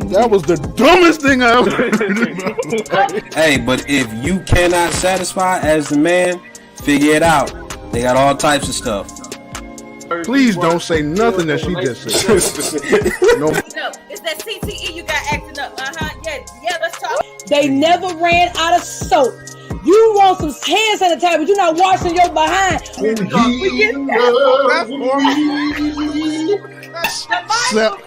That was the dumbest thing I ever heard. Hey, but if you cannot satisfy as the man, figure it out. They got all types of stuff. Please don't say nothing that she just said. No, it's that CTE you got acting up. Yeah, let's talk. They never ran out of soap. You want some hand sanitizer, but you're not washing your behind.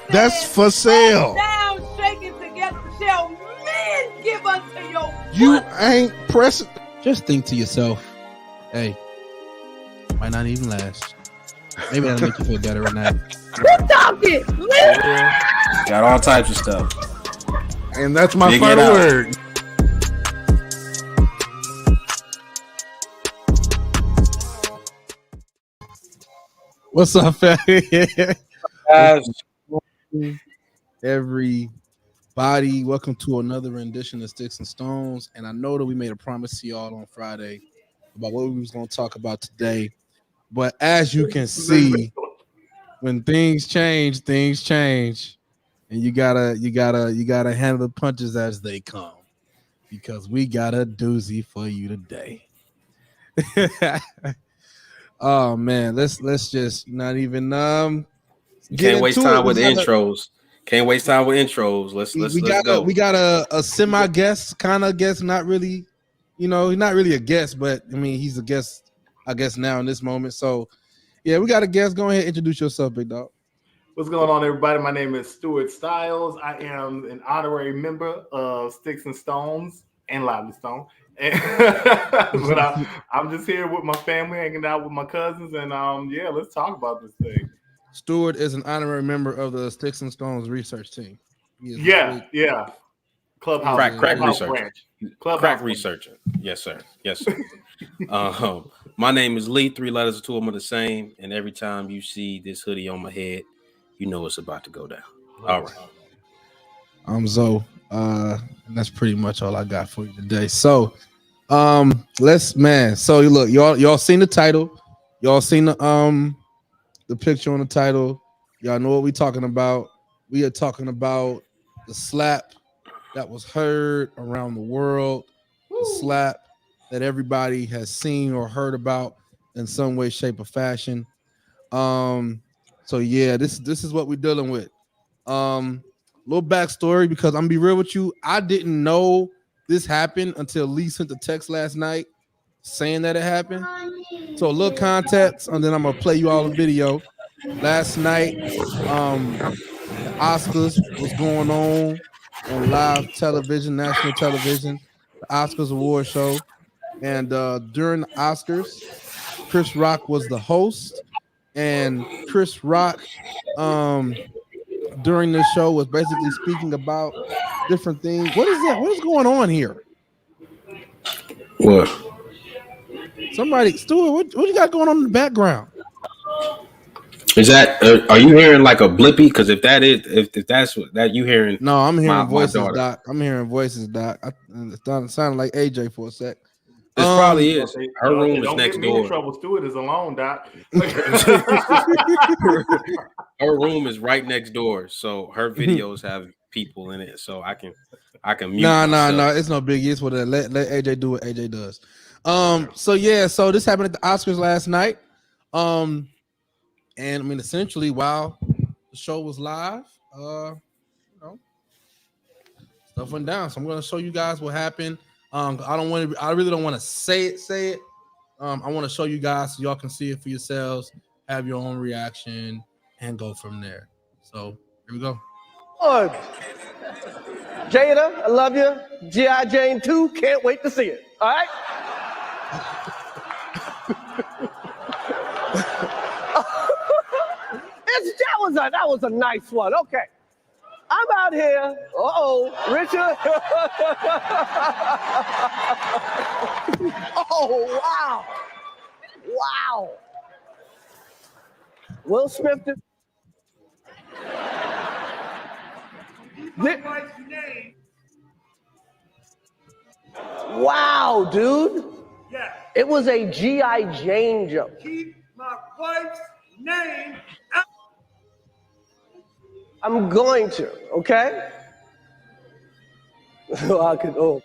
That's for sale. Down, shaking together, shall men give unto your You ain't pressing. Just think to yourself, hey, might not even last. Maybe that'll make you feel better at night. Who's talking? Got all types of stuff. And that's my final word. What's up, Guys, everybody? Welcome to another rendition of Sticks and Stones. And I know that we made a promise to y'all on Friday about what we was going to talk about today. But as you can see, when things change, and you gotta handle the punches as they come, because we got a doozy for you today. Oh man, let's just not even can't waste time with intros. Can't waste time with intros. Let's go. We got a semi guest, kind of guest, not really, he's not really a guest, but I mean he's a guest, I guess now in this moment. So yeah, we got a guest. Go ahead, introduce yourself, big dog. What's going on, everybody? My name is Stuart Styles. I am an honorary member of Sticks and Stones and Lively Stone. But I'm just here with my family, hanging out with my cousins, and let's talk about this thing. Stuart is an honorary member of the Sticks and Stones research team. Yeah. Clubhouse, crack researcher. Branch. Crack researcher. Yes, sir. My name is Lee. 3 letters, 2 of them are the same. And every time you see this hoodie on my head, you know it's about to go down. All right. I'm Zoe. And that's pretty much all I got for you today. So, so look, y'all seen the title, y'all seen the picture on the title, y'all know what we talking about. We are talking about the slap that was heard around the world, the slap that everybody has seen or heard about in some way, shape, or fashion. So yeah, this is what we're dealing with. Little backstory, because I'm gonna be real with you. I didn't know this happened until Lee sent the text last night saying that it happened. So a little context, and then I'm gonna play you all a video. Last night, the Oscars was going on live television, national television, the Oscars award show. And during the Oscars, Chris Rock was the host, and Chris Rock during this show was basically speaking about different things. What is that? What is going on here? What? Somebody, Stuart, what you got going on in the background? Is that are you hearing like a blippy? Because if that's what that you hearing? No, I'm hearing voices, daughter. Doc. I'm hearing voices, Doc. It sounded like AJ for a sec. This probably is. Her room is next door. In trouble. Stuart is alone, Doc. Her room is right next door, so her videos have people in it, so I can mute. No, it's no biggie. It's what let AJ do what AJ does. So this happened at the Oscars last night. And I mean, essentially, while the show was live, stuff went down. So I'm gonna show you guys what happened. I really don't want to say it. I want to show you guys so y'all can see it for yourselves, have your own reaction, and go from there. So here we go. Good. Jada, I love you. G.I. Jane 2, can't wait to see it. All right? That was a nice one. Okay. I'm out here. Richard. Oh, wow. Wow. Will Smith. Wow, dude. Yeah. It was a G.I. Jane joke. Keep my wife's name out. I'm going to, okay? I could. Oh,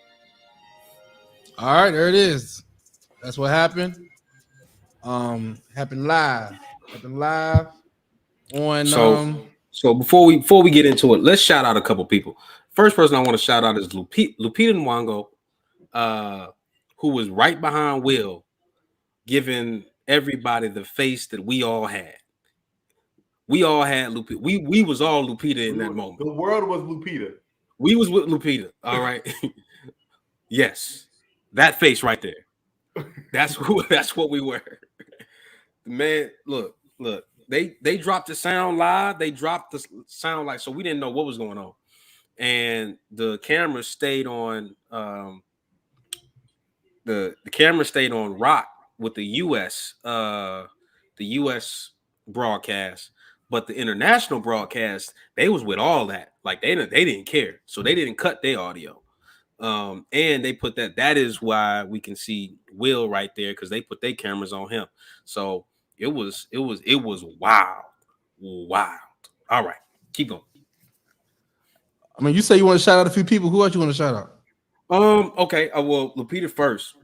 All right, there it is. That's what happened. Happened live. Happened live on So before we get into it, let's shout out a couple people. First person I want to shout out is Lupita Nyong'o, who was right behind Will, giving everybody the face that we all had. We all had Lupita. We was all Lupita in that moment. The world was Lupita. We was with Lupita. All right. Yes, that face right there. That's what we were. Man, look. They dropped the sound live. They dropped the sound so we didn't know what was going on, and the camera stayed on. The camera stayed on Rock with the U.S. Broadcast, but the international broadcast, they was with all that. Like they didn't care, so they didn't cut their audio. And they put that is why we can see Will right there, because they put their cameras on him. So it was wild. All right, keep going. I mean, you say you want to shout out a few people. Who else you want to shout out? Okay. Well, Lupita first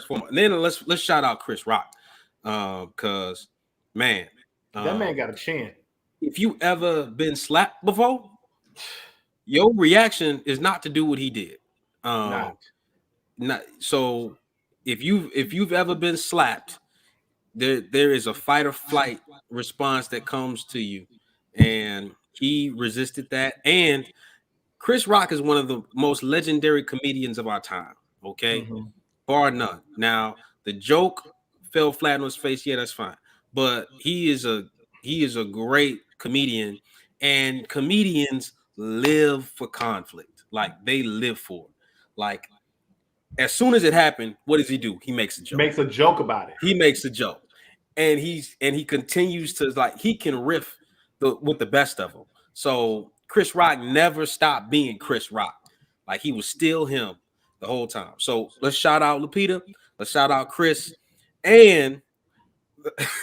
form. And then let's shout out Chris Rock. Cause man, that man got a chin. If you ever been slapped before, your reaction is not to do what he did. Not so if you've ever been slapped, there is a fight or flight response that comes to you, and he resisted that. And Chris Rock is one of the most legendary comedians of our time, okay? Bar none. Now, the joke fell flat on his face, yeah, that's fine. But he is a great comedian, and comedians live for conflict. Like, they live for it. Like, as soon as it happened, what does he do? He makes a joke. Makes a joke about it. He makes a joke. And he continues to, like, he can riff with the best of them. So Chris Rock never stopped being Chris Rock. Like, he was still him the whole time. So let's shout out Lupita. Let's shout out Chris. And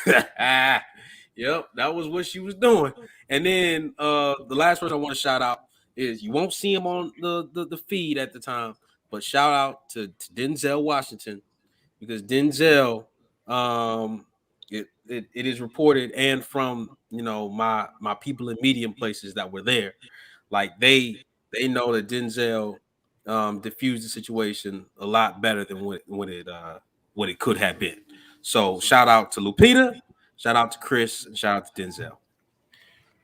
yep, that was what she was doing. And then the last person I want to shout out is, you won't see him on the feed at the time, but shout out to Denzel Washington, because Denzel, it is reported, and from my people in medium places that were there, like they know that Denzel diffused the situation a lot better than what it could have been. So shout out to Lupita, shout out to Chris, and shout out to Denzel.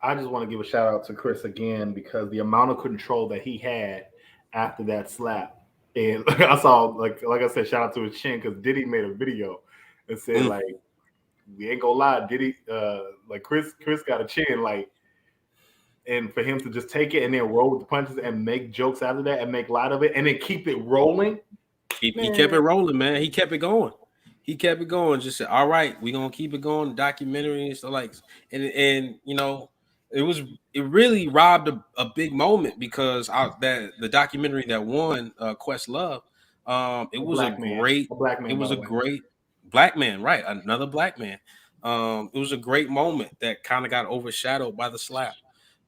I just want to give a shout out to Chris again, because the amount of control that he had after that slap. And I saw, like I said, shout out to his chin, because Diddy made a video and said, like, we ain't gonna lie, Diddy, like Chris got a chin, like, and for him to just take it and then roll with the punches and make jokes after that and make light of it and then keep it rolling. He kept it rolling, man. He kept it going. Just said, all right, we're gonna keep it going. The documentary and stuff, like, and it really robbed a big moment, because the documentary that won Questlove, it was a great black man, right? Another black man. It was a great moment that kind of got overshadowed by the slap.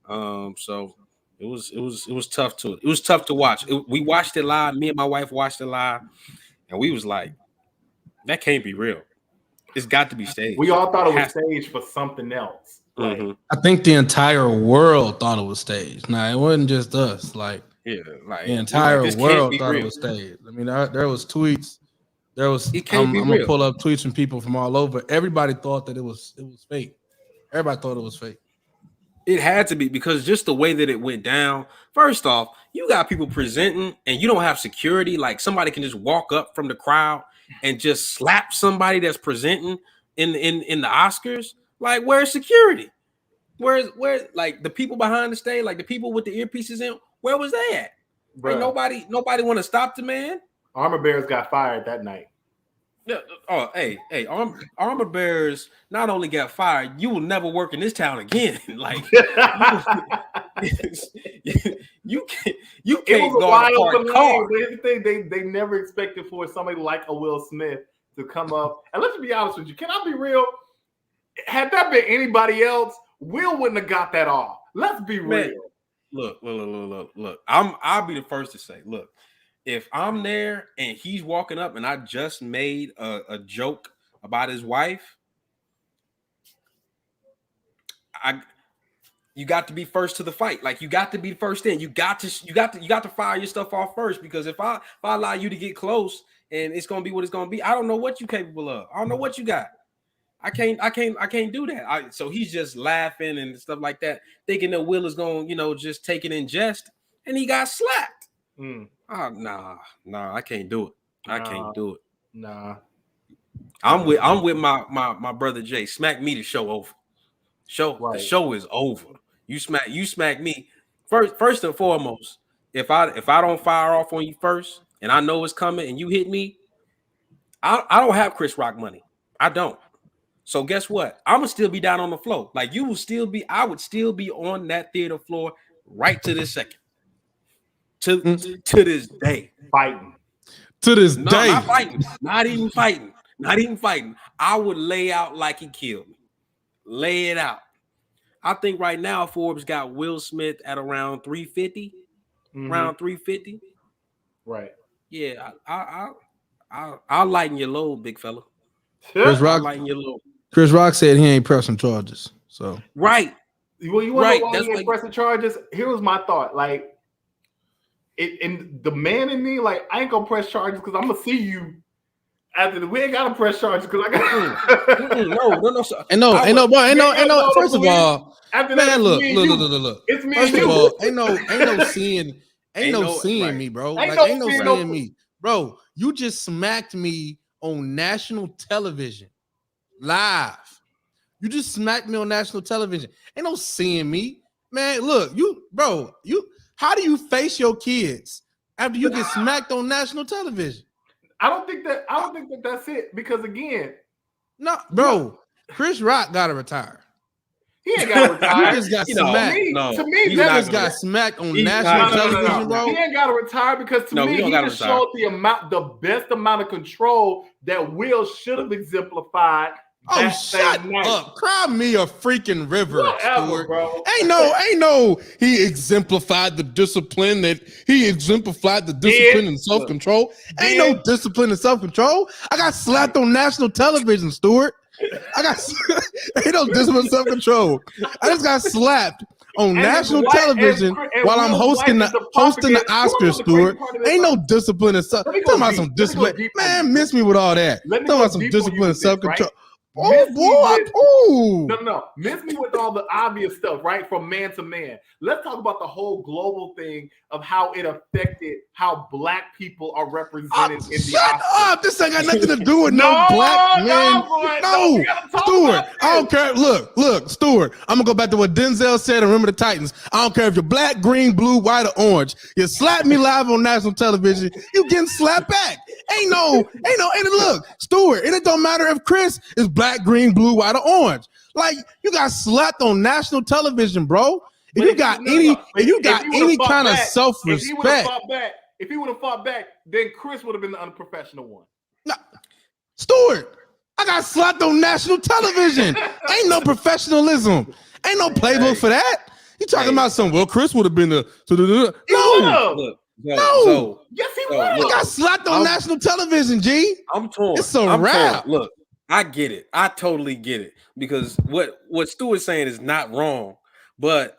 So it was tough to watch. We watched it live. Me and my wife watched it live, and we was like, that can't be real. It's got to be staged. We all thought it was staged for something else. Like, I think the entire world thought it was staged. Now, it wasn't just us. Like, yeah, like the entire world thought real. it was staged. I mean, there was tweets. There was. I'm gonna pull up tweets from people from all over. Everybody thought that it was fake. Everybody thought it was fake. It had to be, because just the way that it went down. First off, you got people presenting, and you don't have security. Like, somebody can just walk up from the crowd and just slap somebody that's presenting in the Oscars. Like, where's security? Where's like the people behind the stage, like the people with the earpieces in? Where was they at? Like, nobody want to stop the man. Armor Bears got fired that night. Yeah. Oh, hey, Armor Bears not only got fired, you will never work in this town again. Like, you can't go apart a car. They never expected for somebody like a Will Smith to come up. And let's be honest with you. Can I be real? Had that been anybody else, Will wouldn't have got that off. Let's be real. Look. I'll be the first to say, look, if I'm there and he's walking up and I just made a joke about his wife, you got to be first to the fight. Like you got to be first in. You got to fire your stuff off first, because if I allow you to get close and it's gonna be what it's gonna be, I don't know what you're capable of. I don't know what you got. I can't do that. So he's just laughing and stuff like that, thinking that Will is gonna, just take it in jest, and he got slapped. Oh, nah, I can't do it. I can't do it. Nah. I'm with my brother Jay. Smack me, the show over. The show is over. You smack me. First and foremost, if I don't fire off on you first and I know it's coming and you hit me, I don't have Chris Rock money. I don't. So guess what? I'm gonna still be down on the floor. Like I would still be on that theater floor right to this second. To this day. Fighting. To this day. Not fighting. Not even fighting. I would lay out like he killed me. Lay it out. I think right now Forbes got Will Smith at around 350. Around 350. Right. Yeah, I'll lighten your load, big fella. Chris Rock lighten your load. Chris Rock said he ain't pressing charges. So right. Well, you want to know why he ain't pressing charges? Here was my thought. Like, and the man in me, like, I ain't gonna press charges because I'm gonna see you after we ain't gotta press charges because I got no. Ain't no. First of all, man, look. It's me. First of all, ain't no seeing me, bro. Like, ain't no seeing me, bro. You just smacked me on national television, live. You just smacked me on national television. Ain't no seeing me, man. Look, how do you face your kids after you get smacked on national television? I don't think that that's it, because again, no, bro, Chris Rock gotta retire. He ain't got to retire. He just got smacked. To me, he just got smacked on national television, bro. He ain't got to retire because to me, he just showed the best amount of control that Will should have exemplified. Oh, shut up! Cry me a freaking river, whatever, Stuart. Bro. Ain't no. He exemplified the discipline and self-control. Ain't no discipline and self-control. I got slapped on national television, Stuart. Ain't no discipline and self-control. I just got slapped on national television while I'm hosting the Oscars, Stuart. Ain't no discipline and self. Talking about some discipline, man. Miss me with all that. Talking about some discipline and self-control. Oh, boy. Oh, no. Miss me with all the obvious stuff, right? From man to man. Let's talk about the whole global thing of how it affected how black people are represented in the Shut up! This ain't got nothing to do with no black men. No, Stuart. I don't care. Look, Stuart. I'm gonna go back to what Denzel said and Remember the Titans. I don't care if you're black, green, blue, white, or orange. You slap me live on national television, you getting slapped back. Ain't no. And look, Stuart. And it don't matter if Chris is black, green, blue, white, or orange. Like, you got slapped on national television, bro. If you got any kind of self-respect, if he would have fought back, then Chris would have been the unprofessional one. No, Stuart, I got slapped on national television. Ain't no professionalism. Ain't no playbook for that. You talking about Chris would have been the no. No. Yes, he would. You got slapped on national television, G. I'm torn. It's a wrap. Look, I get it. I totally get it. Because what Stuart's saying is not wrong, but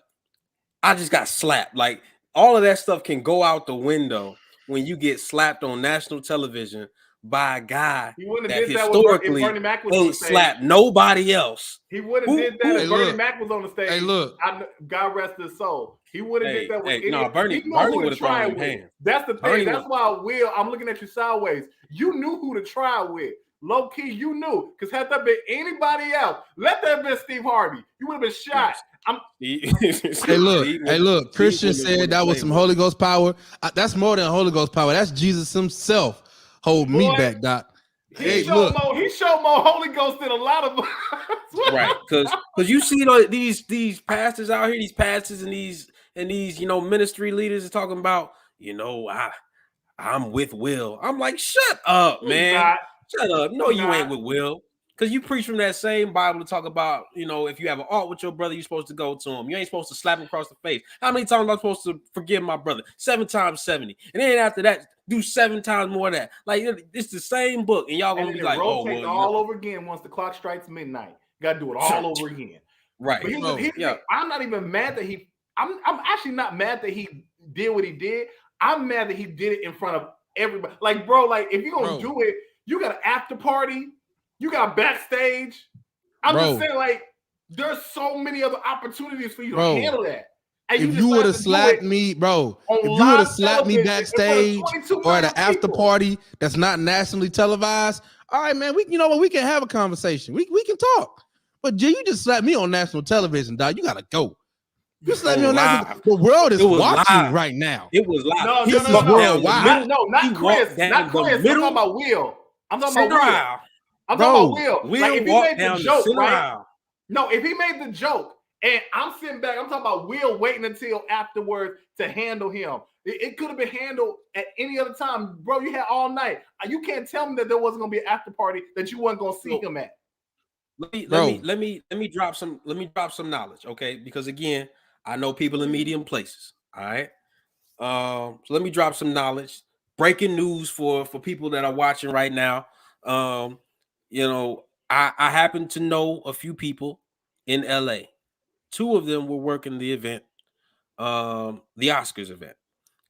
I just got slapped. Like, all of that stuff can go out the window when you get slapped on national television by a guy that historically ain't slapped nobody else. He would have did that if Bernie Mac was on the stage. Hey, look. God rest his soul. He would have did that with any. Bernie would have thrown him hands. That's the thing. That's why I'm looking at you sideways. You knew who to try with. Low key, you knew. Because had that been anybody else, let that have been Steve Harvey, you would have been shot. Hey, look. Christian said that was some Holy Ghost power. That's more than Holy Ghost power. That's Jesus himself. Hold me back, Doc. He showed more Holy Ghost than a lot of us. Right, because you see these pastors out here, these pastors and these ministry leaders are talking about, I'm with Will. I'm like, shut up, man. Shut up. No, you ain't with Will. Because you preach from that same Bible to talk about, if you have an art with your brother, you're supposed to go to him. You ain't supposed to slap him across the face. How many times am I supposed to forgive my brother? 7 times 70. And then after that, do 7 times more of that. Like, it's the same book. And y'all going to be like, rotate all over again once the clock strikes midnight. Got to do it all over again. Right. But I'm not even mad that I'm actually not mad that he did what he did. I'm mad that he did it in front of everybody. Like, bro, like, if you're going to do it, you got an after party. You got backstage. I'm just saying, like, there's so many other opportunities for you to handle that. And if you would have slapped me, bro, if you would have slapped me backstage or at an after party that's not nationally televised, all right, man, we can have a conversation. We can talk. But you just slapped me on national television, dog. You gotta go. You slapped me on national. The world is watching right now. It was live. No, not Chris. Not Chris. I'm talking about Will. I'm talking about Will. Like, if he made the joke, right? No, if he made the joke and I'm sitting back, I'm talking about Will waiting until afterwards to handle him. It could have been handled at any other time. Bro, you had all night. You can't tell me that there wasn't going to be an after party that you weren't going to see him at. Let me drop some knowledge, okay? Because again, I know people in medium places. All right. So let me drop some knowledge. Breaking news for people that are watching right now. I happen to know a few people in LA. 2 of them were working the event, the Oscars event.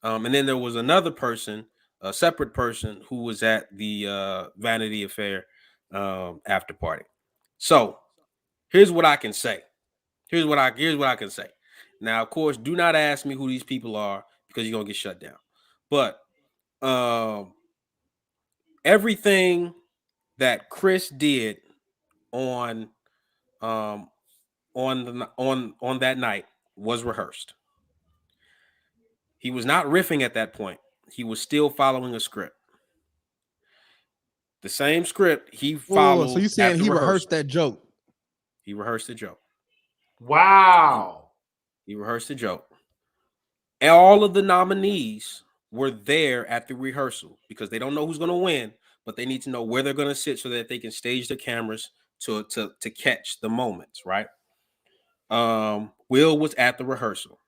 And then there was another person, a separate person, who was at the Vanity Affair after party. So here's what I can say. Here's what I can say. Now, of course, do not ask me who these people are because you're gonna get shut down. But everything that Chris did on that night was rehearsed. He was not riffing at that point. He was still following a script. The same script he followed. So you saying he rehearsed that joke? He rehearsed the joke. Wow. He rehearsed the joke. And all of the nominees were there at the rehearsal because they don't know who's going to win, but they need to know where they're going to sit so that they can stage their cameras to catch the moments, right? Will was at the rehearsal.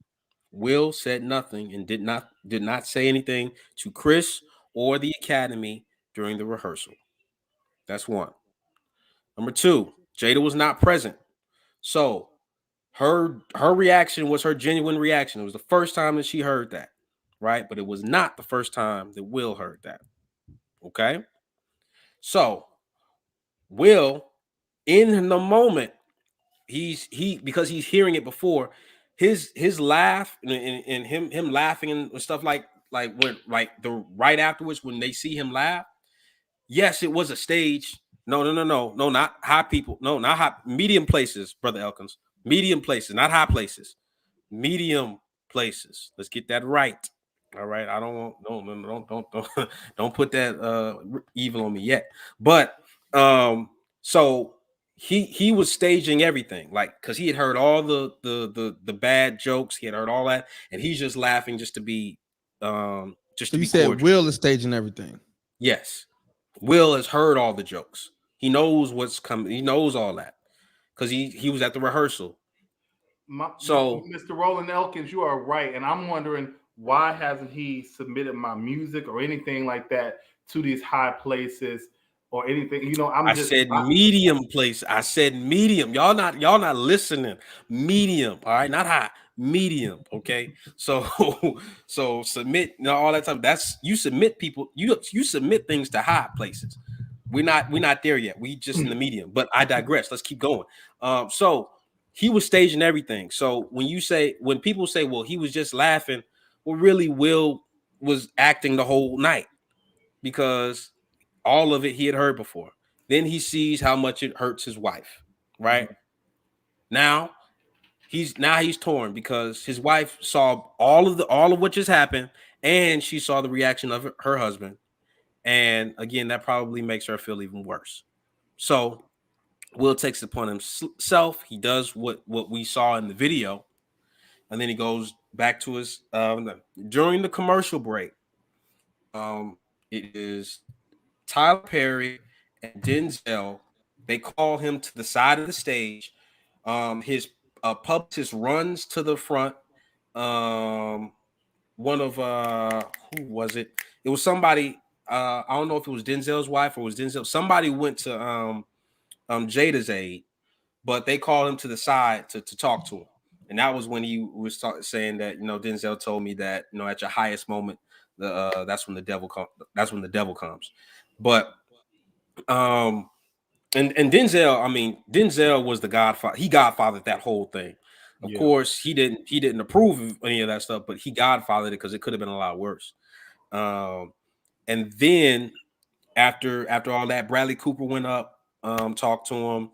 Will said nothing and did not say anything to Chris or the Academy during the rehearsal. That's one. Number 2, Jada was not present. So her reaction was her genuine reaction. It was the first time that she heard that, right? But it was not the first time that Will heard that. Okay? So Will, in the moment, because he's hearing it before, his laugh and him laughing and stuff like when the right afterwards when they see him laugh. Yes, it was a stage. No, not high people. No, not high, medium places, Brother Elkins. Medium places, not high places. Medium places. Let's get that right. All right. I don't don't put that evil on me yet. But so he was staging everything, like, because he had heard all the bad jokes, he had heard all that, and he's just laughing just to be just so to you be said cordial. Will is staging everything. Yes. Will has heard all the jokes. He knows what's coming. He knows all that because he was at the rehearsal. So, Mr. Roland Elkins, you are right. And I'm wondering, why hasn't he submitted my music or anything like that to these high places or anything? I said medium place. I said medium. Y'all not listening. Medium. All right, not high. Medium. Okay. So submit all that time. That's you submit people. You submit things to high places. We're not there yet. We just in the medium. But I digress. Let's keep going. So he was staging everything. So when people say, well, he was just laughing, well, really, Will was acting the whole night because all of it he had heard before. Then he sees how much it hurts his wife, right? Now he's torn because his wife saw all of what just happened, and she saw the reaction of her husband. And again, that probably makes her feel even worse. So Will takes it upon himself. He does what we saw in the video, and then he goes back to his during the commercial break. It is Tyler Perry and Denzel They call him to the side of the stage. His publicist runs to the front. One of who was it? It was somebody. I don't know if it was Denzel's wife or was Denzel. Somebody went to Jada's aid, but they called him to the side to talk to him. And that was when he was saying that, Denzel told me that, at your highest moment, that's when the devil comes. That's when the devil comes. But and Denzel was the godfather. He godfathered that whole thing. Of course, he didn't approve of any of that stuff, but he godfathered it because it could have been a lot worse. And then after all that, Bradley Cooper went up, talked to him,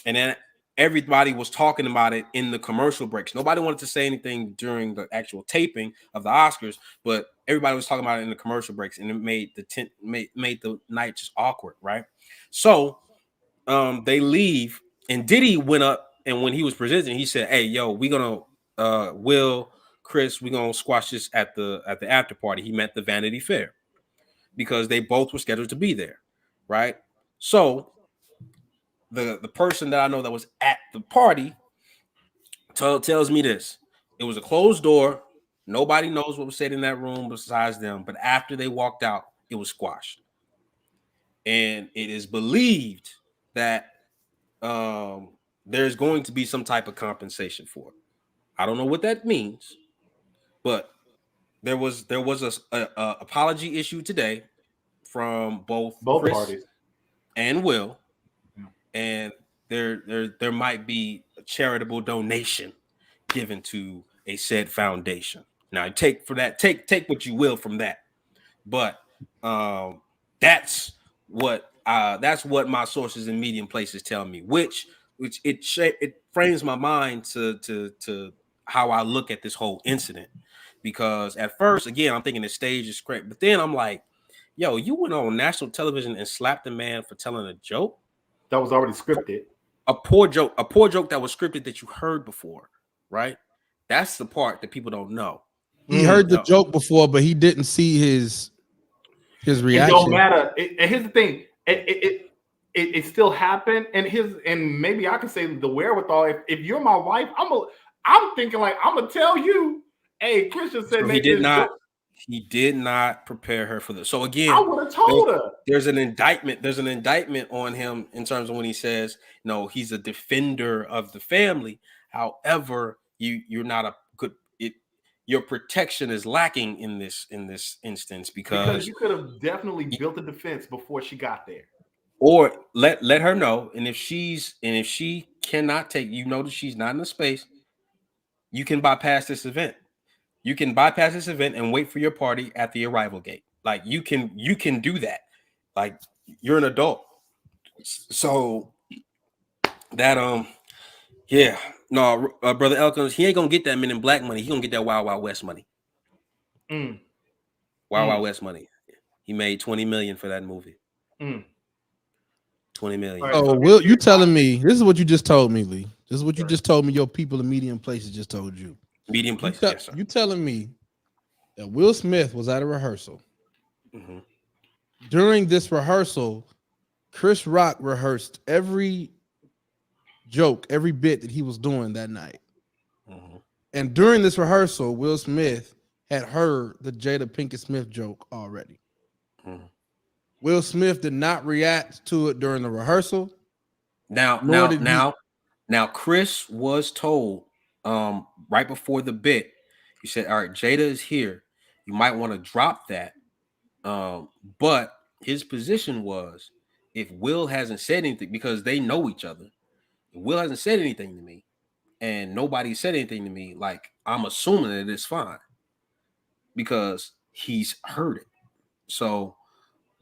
and then everybody was talking about it in the commercial breaks. Nobody wanted to say anything during the actual taping of the Oscars, but everybody was talking about it in the commercial breaks, and it made the night just awkward, right? So they leave, and Diddy went up, and when he was presenting, he said, "Hey, yo, we're gonna Chris, we're gonna squash this at the after party." He meant the Vanity Fair because they both were scheduled to be there, right? So the person that I know that was at the party tells me this: it was a closed door. Nobody knows what was said in that room besides them. But after they walked out, it was squashed, and it is believed that there's going to be some type of compensation for it. I don't know what that means, but there was a apology issue today from both Chris parties and Will, and there might be a charitable donation given to a said foundation. Now, take what you will from that, but that's what my sources in medium places tell me, which it frames my mind to how I look at this whole incident. Because at first, again, I'm thinking the stage is correct, but then I'm like, yo, you went on national television and slapped a man for telling a joke that was already scripted. A poor joke that was scripted that you heard before, right? That's the part that people don't know. He heard the joke before, but he didn't see his reaction. It don't matter. And here's the thing: it still happened. And maybe I can say the wherewithal. If you're my wife, I'm thinking like I'm gonna tell you. Hey, Christian said so he did not prepare her for this. So again, I would have told her. There's an indictment on him in terms of when he says, no, he's a defender of the family. However, you're not a good your protection is lacking in this instance because you could have definitely built a defense before she got there. Or let her know. And if she cannot take, that she's not in the space, you can bypass this event. You can bypass this event and wait for your party at the arrival gate. Like you can do that. Like you're an adult. So that Brother Elkins, he ain't gonna get that Men in Black money. He gonna get that Wild Wild West money. Wild Wild West money. He made $20 million for that movie. 20 million. Oh, Will, you telling me this is what you just told me, Lee? This is what you just told me. Your people in Medium Places just told you. Medium Places. Yes, sir. You telling me that Will Smith was at a rehearsal. Mm-hmm. During this rehearsal, Chris Rock rehearsed every joke, every bit that he was doing that night. Mm-hmm. And during this rehearsal, Will Smith had heard the Jada Pinkett-Smith joke already. Mm-hmm. Will Smith did not react to it during the rehearsal. Now, Chris was told right before the bit, he said, all right, Jada is here. You might want to drop that. But his position was, if Will hasn't said anything, because they know each other, if Will hasn't said anything to me and nobody said anything to me, like I'm assuming that it's fine because he's heard it. So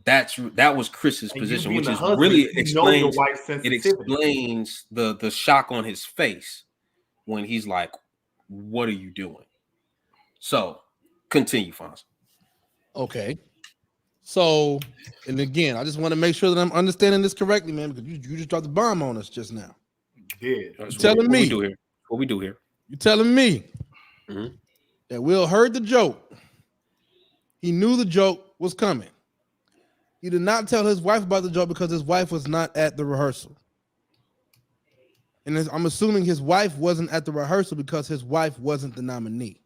that was Chris's position, which is really explains the shock on his face when he's like, what are you doing? So continue, Fonz. Okay. So, and again, I just want to make sure that I'm understanding this correctly, man, because you just dropped the bomb on us just now. Yeah. What we do here. You're telling me that Will heard the joke. He knew the joke was coming. He did not tell his wife about the joke because his wife was not at the rehearsal. And I'm assuming his wife wasn't at the rehearsal because his wife wasn't the nominee.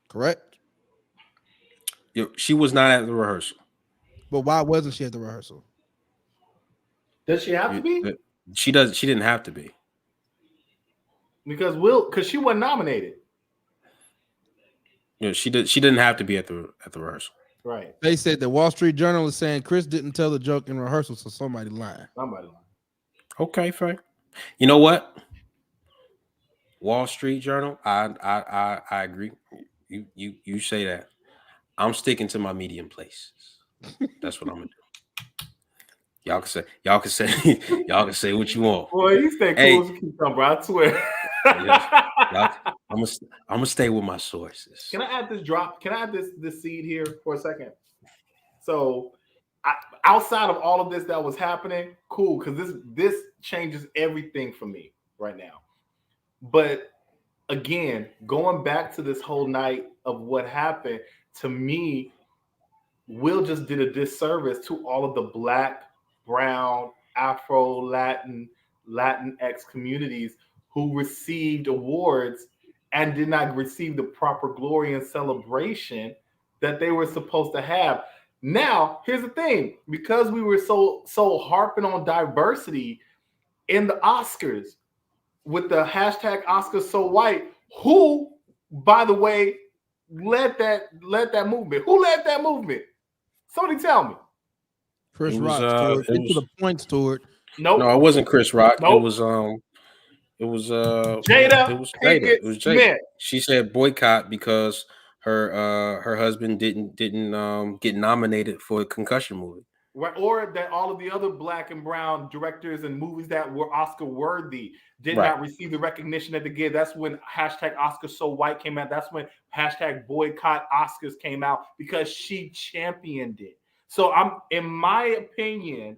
Correct? She was not at the rehearsal. But why wasn't she at the rehearsal? Does she have to be? She didn't have to be. Because she wasn't nominated. She didn't have to be at the rehearsal. Right. They said the Wall Street Journal is saying Chris didn't tell the joke in rehearsal, so somebody lying. Okay, fine. You know what? Wall Street Journal. I agree. You say that. I'm sticking to my medium places. That's what I'm gonna do. Y'all can say what you want. Boy, you stay cool as a cucumber, I swear. I'm gonna stay with my sources. Can I add this drop? Can I add this seed here for a second? So, outside of all of this that was happening, cool, because this changes everything for me right now. But again, going back to this whole night of what happened, to me, Will just did a disservice to all of the Black, Brown, Afro, Latinx communities who received awards and did not receive the proper glory and celebration that they were supposed to have. Now, here's the thing, because we were so harping on diversity in the Oscars with the hashtag Oscars So White, who, by the way, led that movement? Who led that movement? Somebody tell me. Chris Rock. Get to the point, Stuart. Nope. No, it wasn't Chris Rock. Nope. It was Jada. It was Jada. She said boycott because her husband didn't get nominated for a concussion movie. Right, or that all of the other Black and Brown directors and movies that were Oscar worthy did not receive the recognition that they did. That's when hashtag Oscars So White came out. That's when hashtag boycott Oscars came out, because she championed it. So in my opinion,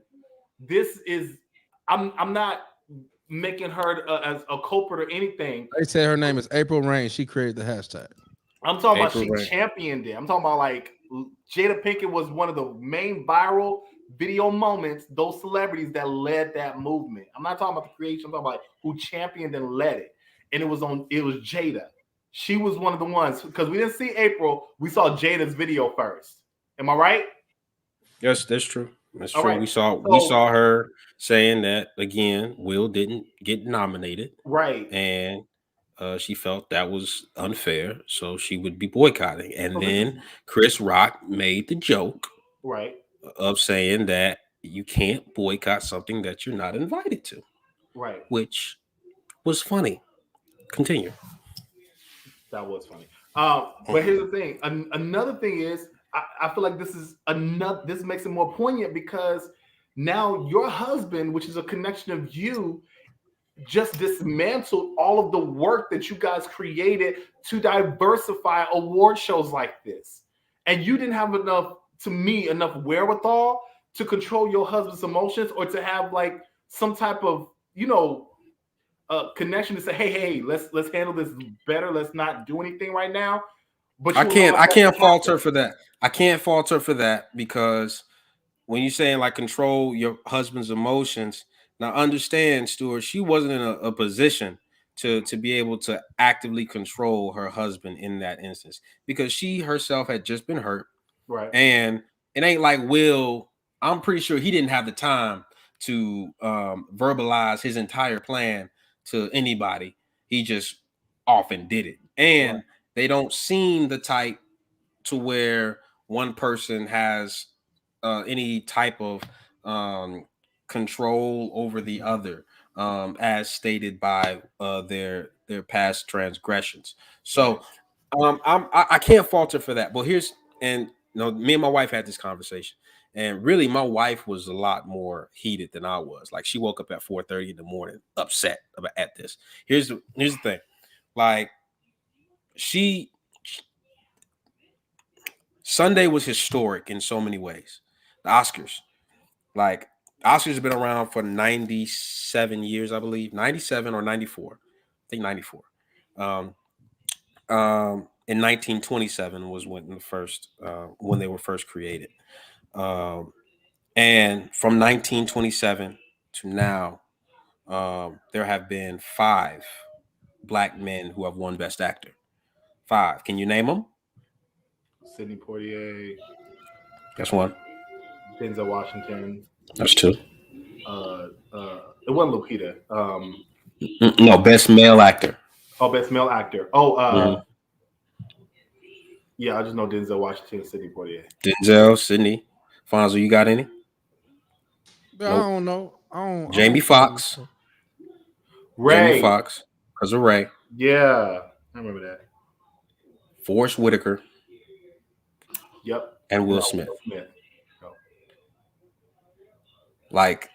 I'm not making her as a culprit or anything. They said her name is April Rain. She created the hashtag. I'm talking about she championed it. I'm talking about like Jada Pinkett was one of the main viral video moments, those celebrities that led that movement. I'm not talking about the creation, I'm talking about who championed and led it. And it was Jada. She was one of the ones, because we didn't see April, we saw Jada's video first. Am I right? Yes, that's true. That's true. Right. We saw her saying that again. Will didn't get nominated, right? And she felt that was unfair, so she would be boycotting. And then Chris Rock made the joke, right, of saying that you can't boycott something that you're not invited to, right? Which was funny. Continue. That was funny. But here's the thing. Another thing is, I feel like this makes it more poignant, because now your husband, which is a connection of you, just dismantled all of the work that you guys created to diversify award shows like this. And you didn't have enough wherewithal to control your husband's emotions, or to have like some type of, connection to say, hey, let's handle this better. Let's not do anything right now. But I can't fault her for that. I can't fault her for that, because when you're saying like control your husband's emotions, now understand, Stuart, she wasn't in a position to be able to actively control her husband in that instance, because she herself had just been hurt. Right. And it ain't like Will, I'm pretty sure he didn't have the time to verbalize his entire plan to anybody. He just often did it. And they don't seem the type to where one person has any type of control over the other, as stated by their past transgressions. So I can't falter for that. But me and my wife had this conversation, and really my wife was a lot more heated than I was. Like, she woke up at 4:30 in the morning upset at this. Here's the thing. Like, Sunday was historic in so many ways. The Oscars. Like, Oscars have been around for 97 years, I believe. 97 or 94. I think 94. In 1927 was when they were first created. And from 1927 to now, there have been 5 black men who have won Best Actor. 5. Can you name them? Sidney Poitier. That's 1. Denzel Washington. That's 2. It wasn't Lupita. No, Best Male Actor. Oh, Best Male Actor. Yeah, I just know Denzel Washington and Sidney Poitier. Denzel, Sidney. Fonzo, you got any? Nope. I don't know. Jamie Foxx. Ray. Jamie Foxx, because of Ray. Yeah, I remember that. Forrest Whitaker. Yep. And Will Smith. Like,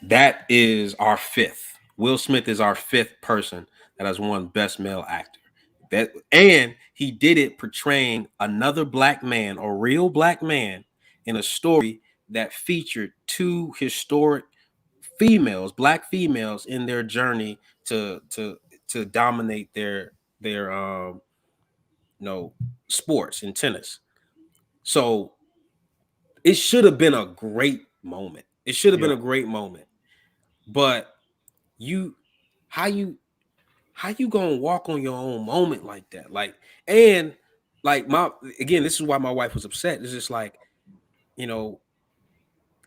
that is our 5th. Will Smith is our 5th person that has won Best Male Actor. And he did it portraying another black man, a real black man, in a story that featured 2 historic females, black females, in their journey to dominate their sports in tennis. So it should have been a great moment. It should have been a great moment. But how you gonna walk on your own moment like that? Again, this is why my wife was upset. It's just like,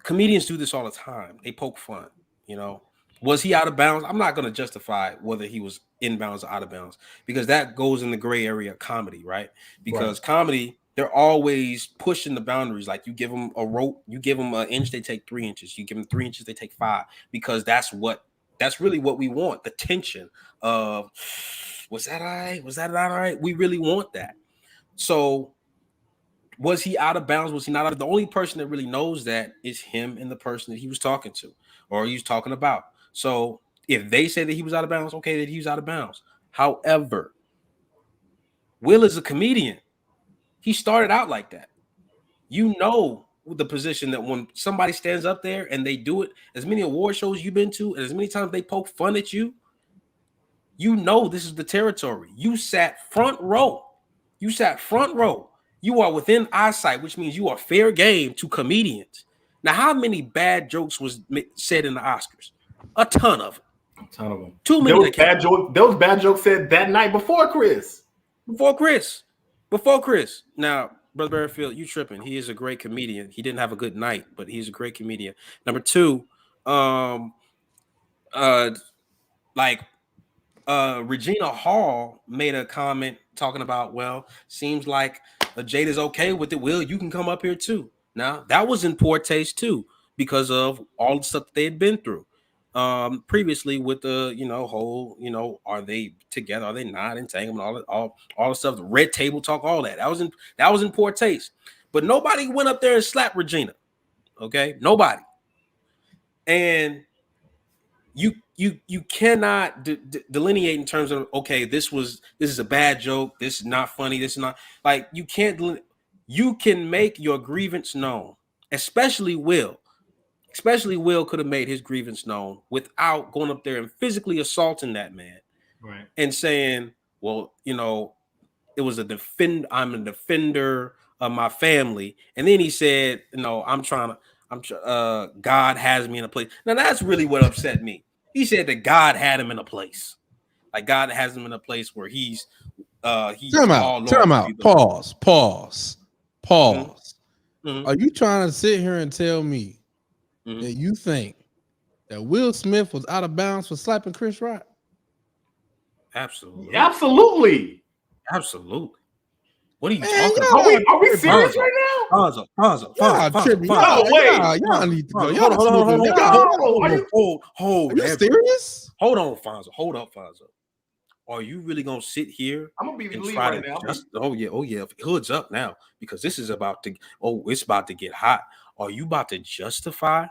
comedians do this all the time. They poke fun, Was he out of bounds? I'm not going to justify whether he was in bounds or out of bounds, because that goes in the gray area of comedy, right? Because comedy, they're always pushing the boundaries. Like, you give them a rope, you give them an inch, they take 3 inches. You give them 3 inches, they take 5, because that's really what we want. The tension of, was that all right? Was that not all right? We really want that. So was he out of bounds? Was he not out of? The only person that really knows that is him and the person that he was talking to or he was talking about. So if they say that he was out of bounds, okay, that he was out of bounds. However, Will is a comedian. He started out like that. The position that when somebody stands up there and they do it, as many award shows you've been to, and as many times they poke fun at you, this is the territory. You sat front row. You are within eyesight, which means you are fair game to comedians. Now, how many bad jokes was said in the Oscars? A ton of them. Too many. Those bad jokes said that night before Chris. Before Chris. Now, Brother Barrefield, you tripping. He is a great comedian. He didn't have a good night, but he's a great comedian. Number 2, Regina Hall made a comment talking about, well, seems like Jada's okay with it. Will, you can come up here too. Now, that was in poor taste too, because of all the stuff that they had been through previously with the whole are they together, are they not, entanglement, all the stuff, the red table talk, all that was in poor taste. But nobody went up there and slapped Regina. Okay, nobody. And you cannot delineate in terms of, okay, this is a bad joke, this is not funny, this is not, like, you can't. You can make your grievance known, especially Will could have made his grievance known without going up there and physically assaulting that man, right? And saying, well, it was I'm a defender of my family, and then he said, God has me in a place. Now that's really what upset me. He said that God had him in a place, like God has him in a place where he's Time out. Pause. Mm-hmm. Are you trying to sit here and tell me that you think that Will Smith was out of bounds for slapping Chris Rock? Absolutely. What are you talking about? Are we serious right now? Pause. Y'all need to go. Hold. Are you serious? Hold on, Fonzo. Hold up, Fonzo. Are you really gonna sit here? I'm gonna be the lead right now. Oh yeah. Hood's up now, because this is about to. It's about to get hot. Are you about to justify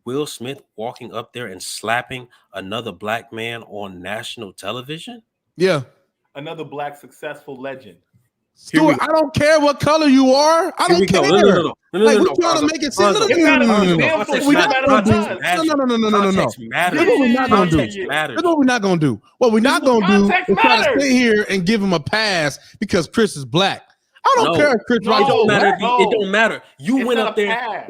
Will Smith walking up there and slapping another black man on national television? Yeah, another black successful legend. Stuart, I don't care what color you are. I don't care. No. We're trying to make it seem. No. Here's what we're not gonna do. What we're not gonna do is try to sit here and give him a pass because Chris is black. I don't care if Chris Rock. It don't matter. You went up there.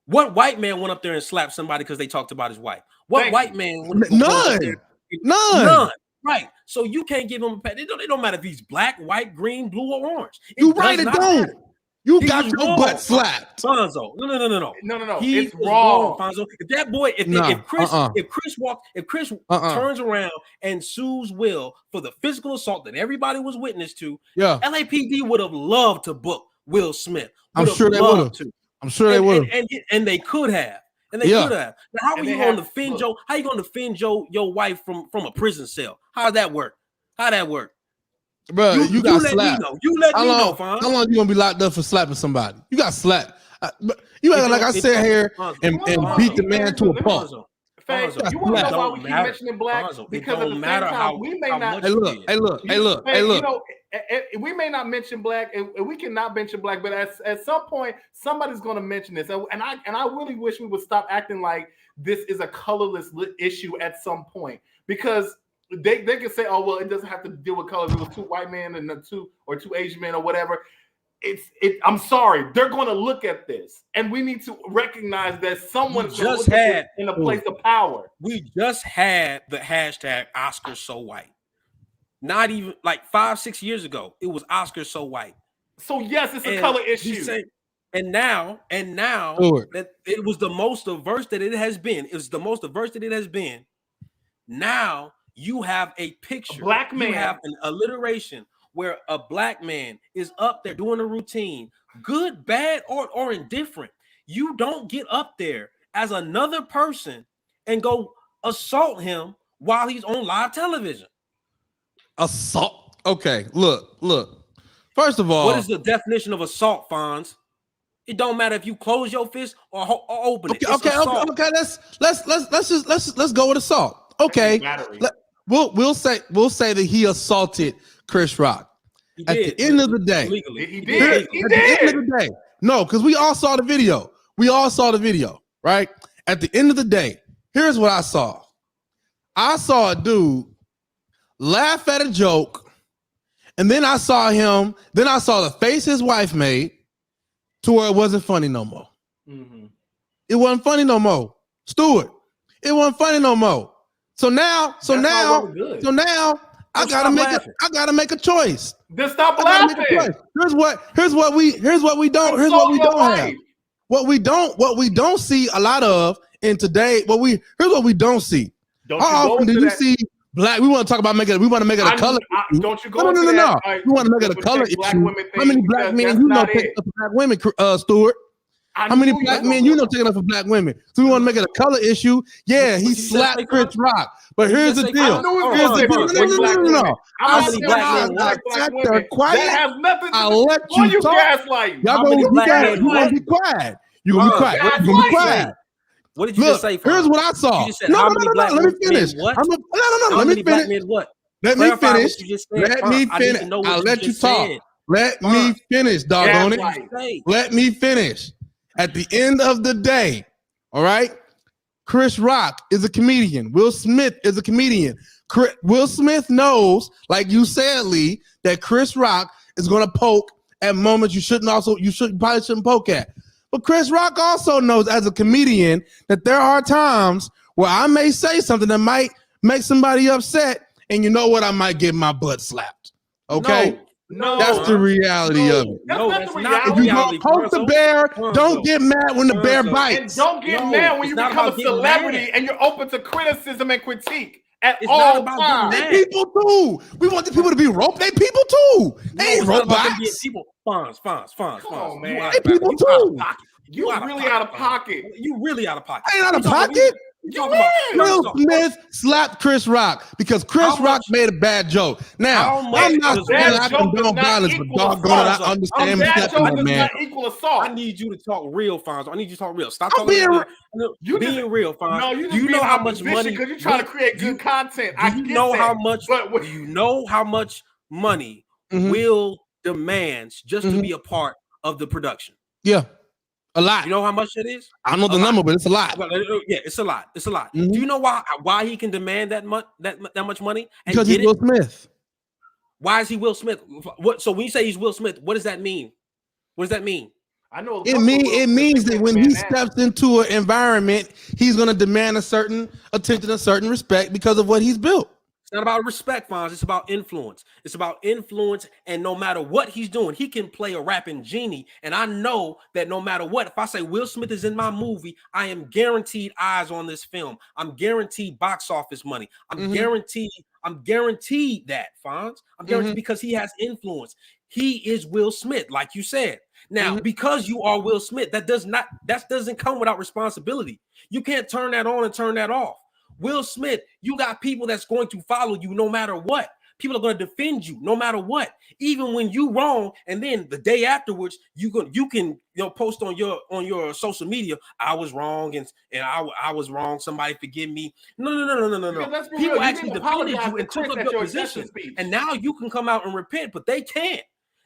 What white man went up there and slapped somebody because they talked about his wife? What white man? None. Right. So you can't give him a pass. It don't matter if he's black, white, green, blue, or orange. You right, it don't. Matter. You He got was your wrong, butt slapped. Fonzo. No. He It's was wrong. Fonzo. If that boy, if Chris turns around and sues Will for the physical assault that everybody was witness to, LAPD would have loved to book Will Smith. I'm sure they would have. I'm sure they would have. And they could have. And they could have. Now, how are you going to defend Joe? How you going to defend your wife from a prison cell? How'd that work? How'd that work? Bro, you got slapped. You let me know, Fonz. How long you gonna be locked up for slapping somebody? You got slapped. You act like I sat here and beat the man to a pulp. You want to know why we keep mentioning black? Because at the same time, we may not. Hey, look. You know, we may not mention black, and we cannot mention black, but at some point, somebody's going to mention this, and I really wish we would stop acting like this is a colorless issue at some point, because they can say, oh well, it doesn't have to deal with colors. It was 2 white men and two Asian men or whatever. I'm sorry, they're going to look at this, and we need to recognize that someone just had in a place of power. We just had the hashtag Oscar so white. Not even like 5-6 years ago, it was Oscar so white. So yes, it's a color issue. And now that it was the most diverse that it has been. It's the most diverse that it has been. Now you have a picture. Black man. You have an alliteration where a black man is up there doing a routine, good, bad, or indifferent. You don't get up there as another person and go assault him while he's on live television. Assault. Okay, look. First of all, what is the definition of assault, Fonz? It don't matter if you close your fist or open it. Okay. Let's go with assault. Okay, we'll say that he assaulted Chris Rock. At the end of the day, he did. At the end of the day, no, because we all saw the video. Right? At the end of the day, here's what I saw. I saw a dude laugh at a joke, and then I saw the face his wife made to where it wasn't funny no more. Mm-hmm. It wasn't funny no more. Stuart, it wasn't funny no more. So now I gotta make a choice. Then stop laughing. Here's what we don't have. What we don't see a lot of in today. Here's what we don't see. How often do you see black? We want to talk about we want to make it a color issue. Don't you go No. Right, we want to make it a color issue. How many black men you know taking up for black women, Stuart? How many black men you know taking up for black women? So we want to make it a color issue. Yeah, he slapped Chris Rock. But here's the deal. No. I sat there quiet. I'll let you talk. Y'all gonna be quiet. You're gonna be quiet. What did you just say? Here's what I saw. No. Let me finish. Let me finish. Let me finish. I'll let you talk. Let me finish, doggone it. Let me finish. At the end of the day, all right, Chris Rock is a comedian. Will Smith is a comedian. Will Smith knows, like you said, Lee, that Chris Rock is going to poke at moments you probably shouldn't poke at. But Chris Rock also knows as a comedian that there are times where I may say something that might make somebody upset, and you know what? I might get my butt slapped. Okay? No, that's the reality of it. That's not if you don't poke the bear, don't get mad when the bear bites. And don't get mad when you become a celebrity and you're open to criticism and critique at all times. They people too. We want the people to be roped. They people too. They ain't robots. Fonz. Come on, man. They people too. You really out of pocket. You really out of pocket. I ain't out of pocket. Will Smith slapped Chris Rock because Chris Rock made a bad joke. Now, I'm not saying I condone violence, but doggone it, I understand bad joke does man. not equal assault. I need you to talk real, Fonz. I need you to talk real. Stop talking being real, Fonz. No, you do you know how much money? Because you're trying to create good content. Do you know how much money Will demands just to be a part of the production? Yeah. A lot. You know how much it is? I don't know the number, but it's a lot. Yeah, it's a lot. It's a lot. Do you know why he can demand that much money? And because he's Will Smith. Why is he Will Smith? So when you say he's Will Smith, what does that mean? What does that mean? I know. It means that when he steps into an environment, he's going to demand a certain attention, a certain respect because of what he's built. It's not about respect, Fonz. It's about influence. It's about influence, and no matter what he's doing, he can play a rapping genie. And I know that no matter what, if I say Will Smith is in my movie, I am guaranteed eyes on this film. I'm guaranteed box office money. I'm guaranteed that, Fonz. I'm guaranteed because he has influence. He is Will Smith, like you said. Now, because you are Will Smith, that doesn't come without responsibility. You can't turn that on and turn that off. Will Smith, you got people that's going to follow you no matter what. People are going to defend you no matter what, even when you wrong. And then the day afterwards, you can post on your social media, I was wrong and I was wrong. Somebody forgive me. No. People actually defended you and took up your position, and now you can come out and repent, but they can't.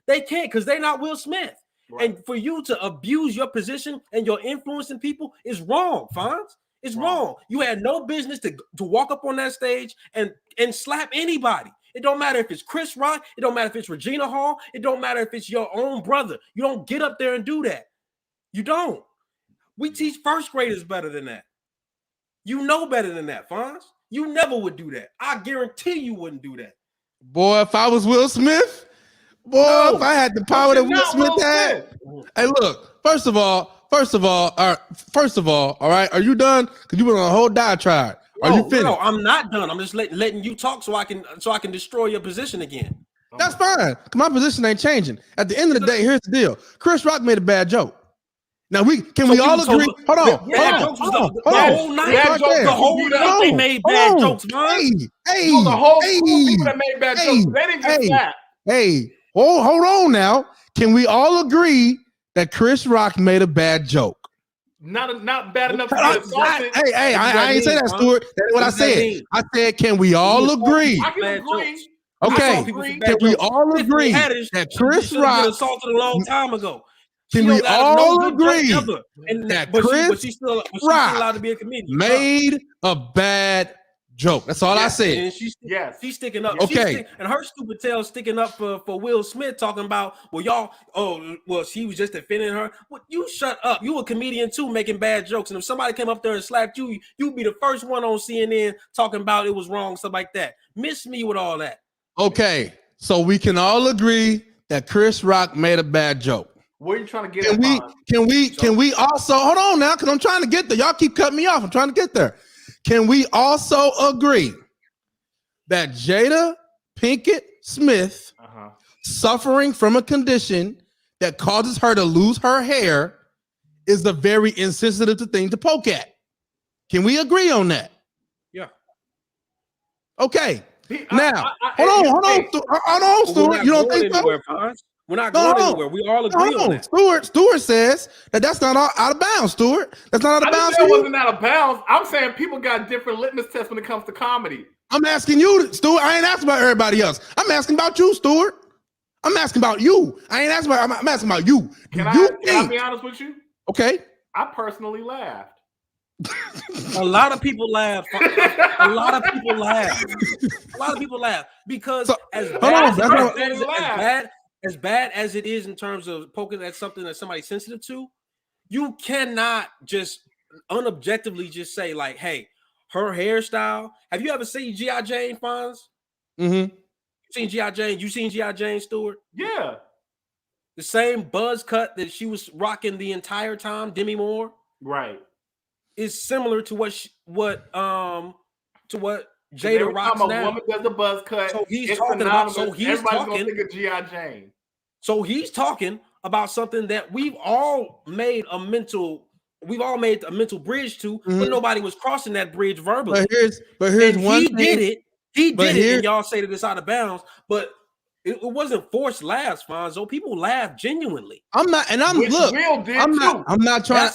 They can't because they're not Will Smith. Right. And for you to abuse your position and your influence in people is wrong, Fonz. It's wrong. You had no business to walk up on that stage and slap anybody. It don't matter if it's Chris Rock. It don't matter if it's Regina Hall. It don't matter if it's your own brother. You don't get up there and do that. You don't. We teach first graders better than that. You know better than that, Fonz. You never would do that. I guarantee you wouldn't do that. Boy, if I was Will Smith, if I had the power that Will Smith had. Hey, look, first of all, all right, are you done? Because you went on a whole diatribe. Are you finished? No, I'm not done. I'm just letting you talk so I can destroy your position again. That's fine. My position ain't changing. At the end of the day, here's the deal. Chris Rock made a bad joke. Now we all agree. Hold on. The whole night they made bad jokes, man. The whole people that made bad jokes. They didn't get that. Hey, hold on now. Can we all agree that Chris Rock made a bad joke? Not bad enough to be assaulted. Hey, I ain't say that, Stuart. That's what I said. I said, can we all agree? I can agree. Okay, can we all agree that Chris Rock assaulted a long time ago? Can we all agree that Chris Rock allowed to be a comedian made a bad joke? That's all I said. And she's sticking up. Okay. And her stupid tail sticking up for Will Smith, talking about, she was just defending her. Well, you shut up. You a comedian too, making bad jokes. And if somebody came up there and slapped you, you'd be the first one on CNN talking about it was wrong, stuff like that. Miss me with all that. Okay. So we can all agree that Chris Rock made a bad joke. What are you trying to get Can we also hold on now? Because I'm trying to get there. Y'all keep cutting me off. I'm trying to get there. Can we also agree that Jada Pinkett-Smith suffering from a condition that causes her to lose her hair is a very insensitive thing to poke at? Can we agree on that? Yeah. Okay. Hold on, Stuart. You don't think so? We're not going anywhere. We all agree on that. Stuart says that's not out of bounds, Stuart. That's not out of bounds. It wasn't out of bounds. I'm saying people got different litmus tests when it comes to comedy. I'm asking you, Stuart. I ain't asking about everybody else. I'm asking about you, Stuart. I'm asking about you. I'm asking about you. Can I be honest with you? Okay. I personally laughed. A lot of people laugh. A lot of people laugh because as bad as it is in terms of poking at something that somebody's sensitive to, you cannot just unobjectively just say like, hey, her hairstyle. Have you ever seen G.I. Jane, Fonz? Mm-hmm. Seen G.I. Jane? You seen G.I. Jane, Stuart? Yeah. The same buzz cut that she was rocking the entire time, Demi Moore. Right. Is similar to what Jada rocks now. A woman does the buzz cut. So he's talking about. So he's everybody's talking. Gonna think of G.I. Jane. So he's talking about something that we've all made a mental bridge to, but nobody was crossing that bridge verbally. But here's one he thing. did it. He did it, and y'all say that it's out of bounds, but it wasn't forced laughs, Fonzo. People laugh genuinely. I'm not trying.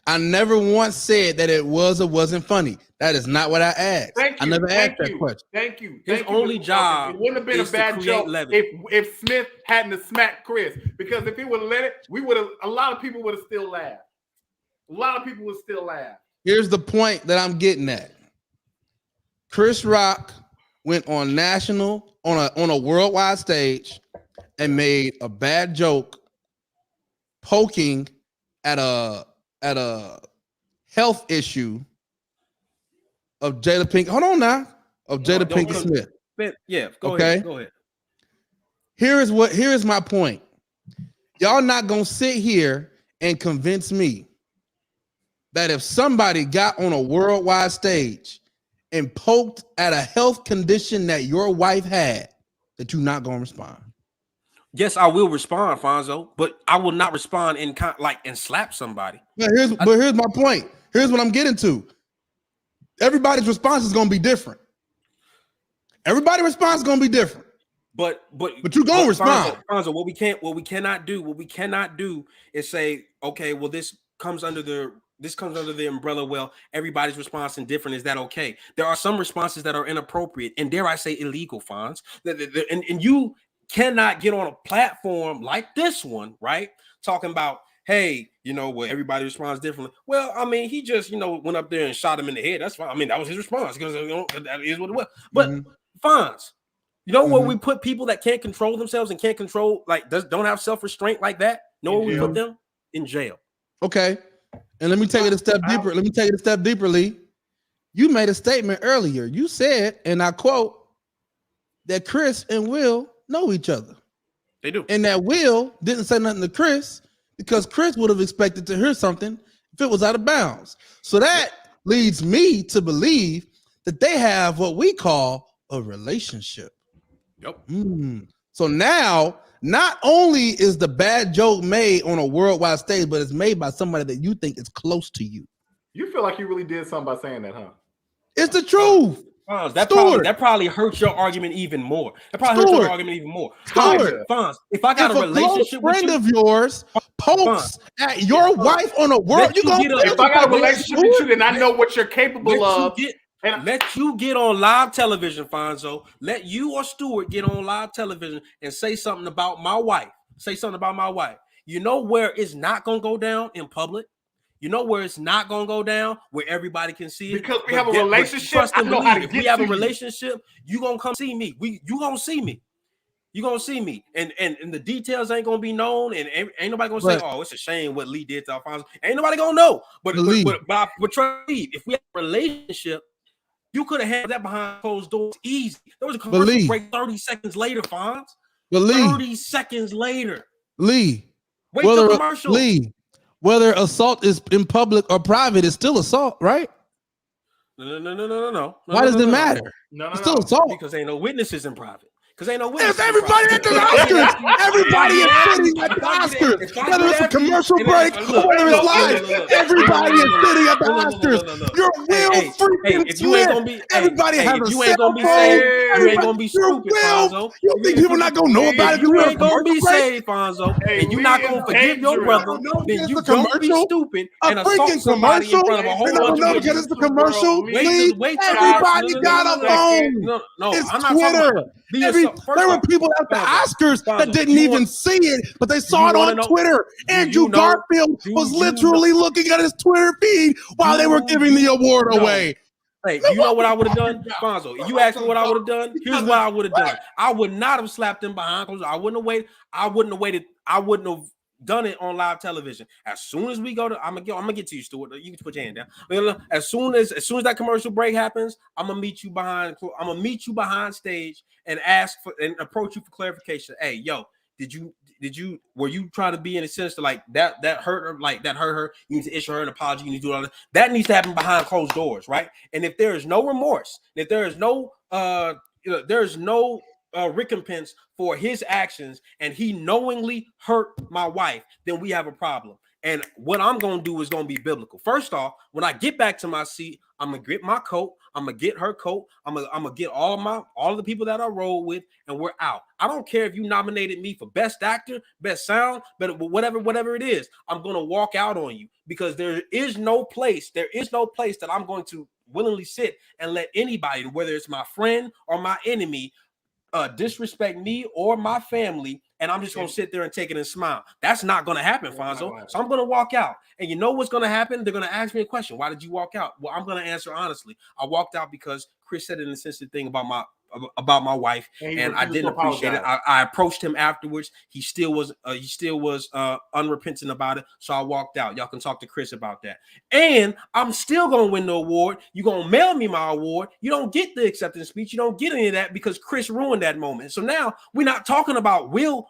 I never once said that it was or wasn't funny. That is not what I asked. I never asked that question. Thank you. His only job. It wouldn't have been a bad joke if Smith hadn't smacked Chris. Because if he would have let it, a lot of people would have still laughed. Here's the point that I'm getting at. Chris Rock went on a worldwide stage and made a bad joke poking at a health issue of Jada Pinkett. Hold on now. Of Jada Pinkett-Smith. Yeah, go ahead. Here is my point. Y'all not gonna sit here and convince me that if somebody got on a worldwide stage and poked at a health condition that your wife had, that you're not gonna respond. Yes, I will respond, Fonzo, but I will not respond and slap somebody. But here's my point. Here's what I'm getting to. Everybody's response is gonna be different. Everybody's response is gonna be different. But you gonna respond. Fonzo, what we cannot do is say, okay, well, this comes under the umbrella. Well, everybody's response is different. Is that okay? There are some responses that are inappropriate and dare I say illegal, Fonz. And you cannot get on a platform like this one, right? Talking about, hey, well, everybody responds differently. Well, I mean, he just, went up there and shot him in the head. That's fine. I mean, that was his response because that is what it was. But Fonz, where we put people that can't control themselves and can't control, don't have self-restraint like that? Where we put them? In jail. Okay. And let me take it a step deeper. Lee. You made a statement earlier. You said, and I quote, that Chris and Will know each other. They do. And that Will didn't say nothing to Chris because Chris would have expected to hear something if it was out of bounds. So that leads me to believe that they have what we call a relationship. Yep. So now, not only is the bad joke made on a worldwide stage, but it's made by somebody that you think is close to you. You feel like you really did something by saying that, huh? It's the truth. That probably hurts your argument even more. Fonz, if I got a relationship with you, of yours pokes at your wife on a world, if I got a relationship with you, then I know what you're capable of. Let you get on live television, Fonzo. Let you or Stuart get on live television and say something about my wife. You know where it's not gonna go down in public? You know where it's not gonna go down where everybody can see it? Because we have a relationship. I know how to get to you. If we have a relationship, you gonna come see me. You gonna see me. You're gonna see me, and the details ain't gonna be known, and ain't nobody gonna say, "Oh, it's a shame what Lee did to Alfonso." Ain't nobody gonna know. But trust me, if we have a relationship, you could have had that behind closed doors easy. There was a commercial break 30 seconds later, Fonz. 30 seconds later, Lee. Wait the commercial. Lee, whether assault is in public or private, is still assault, right? No. Why does it matter? It's still assault because ain't no witnesses in private. Because ain't no witnesses. If everybody at the Oscars, everybody is sitting at the Oscars, whether it's a commercial break or whether it's live, everybody is sitting at the Oscars. You're Will freaking Smith. Everybody has a cell phone. You ain't gonna be stupid, Fonzo. You think people not gonna know about it? You ain't gonna be saved, Fonzo, and you're not gonna forgive your brother. Then you don't be stupid and assault somebody in front of a whole bunch of because it's a commercial. Everybody got a phone. No, it's I'm not Twitter. Talking there were people at the Oscars that didn't even see it, but they saw it on Twitter. Andrew Garfield was literally looking at his Twitter feed while they were giving the award away. Hey, you know what I would have done, Fonzo? You asked me what I would have done. Here's what I would have done. I would not have slapped him behind closed. I wouldn't have waited. I wouldn't have done it on live television. As soon as we go to, I'm gonna get to you, Stuart. You can put your hand down. As soon as that commercial break happens, I'm gonna meet you behind stage and ask for and approach you for clarification. Hey, yo, were you trying to be in a sense to that hurt her, that hurt her? You need to issue her an apology. You need to do all that. That needs to happen behind closed doors, right? And if there is no remorse, if there is no there's no recompense for his actions and he knowingly hurt my wife, then we have a problem. And what I'm going to do is going to be biblical. First off, when I get back to my seat, I'm going to get my coat. I'm going to get her coat. I'm going to get all of the people that I roll with, and we're out. I don't care if you nominated me for best actor, best sound, but whatever it is, I'm going to walk out on you because there is no place that I'm going to willingly sit and let anybody, whether it's my friend or my enemy, disrespect me or my family, and I'm just gonna sit there and take it and smile. That's not gonna happen, Fonzo. So I'm gonna walk out, and you know what's gonna happen? They're gonna ask me a question. Why did you walk out? Well, I'm gonna answer honestly. I walked out because Chris said an insensitive thing about about my wife, and I didn't appreciate it. I approached him afterwards. He still was unrepentant about it. So I walked out. Y'all can talk to Chris about that. And I'm still gonna win the award. You're gonna mail me my award. You don't get the acceptance speech. You don't get any of that because Chris ruined that moment. So now we're not talking about Will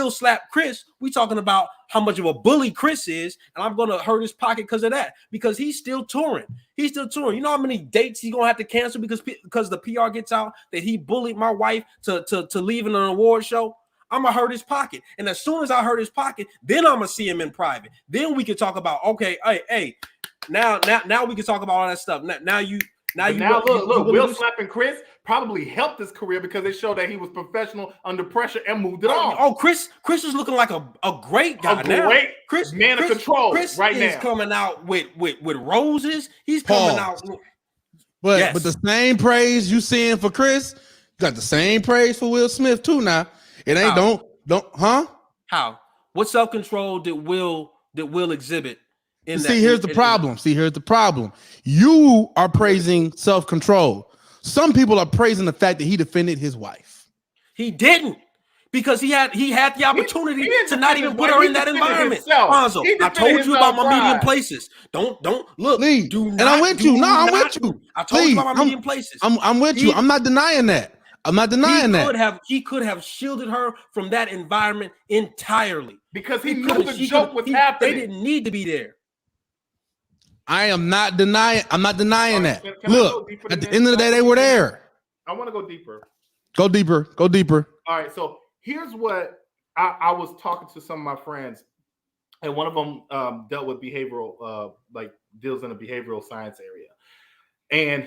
slap Chris. We talking about how much of a bully Chris is, and I'm gonna hurt his pocket because of that. Because he's still touring. He's still touring. You know how many dates he's gonna have to cancel because the PR gets out that he bullied my wife to leaving an award show. I'm gonna hurt his pocket, and as soon as I hurt his pocket, then I'm gonna see him in private. Then we can talk about hey, now we can talk about all that stuff. Now look, Will slapping Chris probably helped his career because they showed that he was professional under pressure and moved it on. Oh, Chris is looking like a great guy now. Chris man of control. Chris right is now coming out with roses. He's coming out. But the same praise you seeing for Chris, you got the same praise for Will Smith too. Now it ain't don't. How? What self-control did Will exhibit? Here's the problem. You are praising self-control. Some people are praising the fact that he defended his wife. He didn't, because he had the opportunity to not even put her in that environment. Lonzo, I told you about my medium places. Don't look. Please. I'm with you. I'm with you. I told you about my medium places. I'm with you. I'm not denying that. He could have shielded her from that environment entirely because he knew the joke was happening. They didn't need to be there. I am not denying. I'm not denying that. Look, at the end of the day, they were there. I want to go deeper. Go deeper. All right. So here's what I was talking to some of my friends, and one of them dealt with behavioral, deals in a behavioral science area, and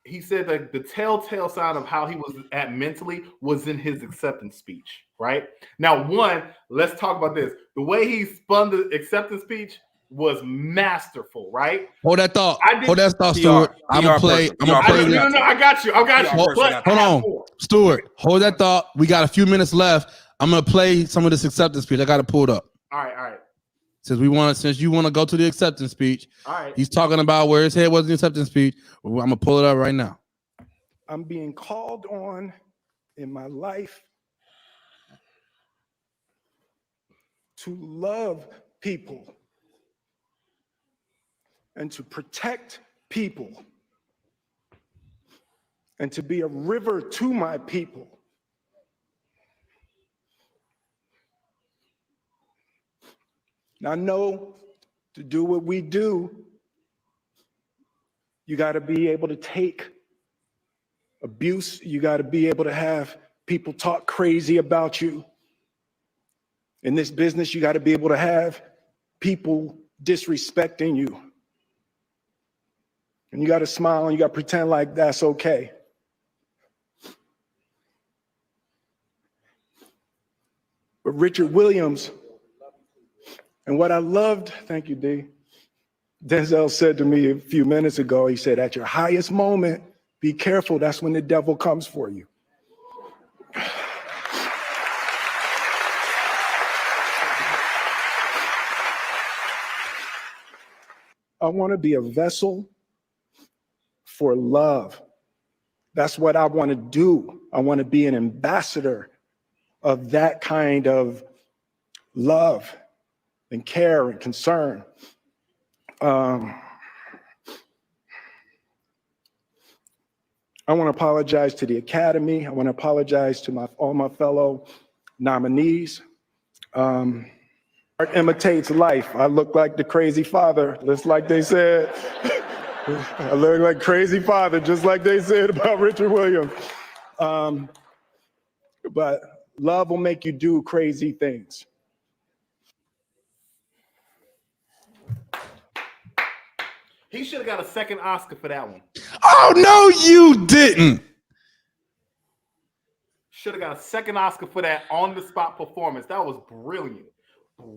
he said that the telltale sign of how he was at mentally was in his acceptance speech. Right now, let's talk about this. The way he spun the acceptance speech was masterful, right? Hold that thought, Stuart. I'm gonna play. No, I got you. Hold on, Stuart. Hold that thought. We got a few minutes left. I'm gonna play some of this acceptance speech. I got to pull it up. All right. Since you want to go to the acceptance speech, all right. He's talking about where his head was in the acceptance speech. I'm gonna pull it up right now. I'm being called on in my life to love people and to protect people and to be a river to my people. Now, I know to do what we do, you got to be able to take abuse. You got to be able to have people talk crazy about you. In this business, you got to be able to have people disrespecting you. And you got to smile and you got to pretend like that's okay. But Richard Williams, and what I loved, thank you, D. Denzel said to me a few minutes ago, he said, at your highest moment, be careful. That's when the devil comes for you. I want to be a vessel for love. That's what I want to do. I want to be an ambassador of that kind of love and care and concern. I want to apologize to the Academy. I want to apologize to all my fellow nominees. Art imitates life. I look like the crazy father, just like they said. I look like crazy father, just like they said about Richard Williams. But love will make you do crazy things. He should have got a second Oscar for that one. Oh, no, you didn't. Should have got a second Oscar for that on-the-spot performance. That was brilliant.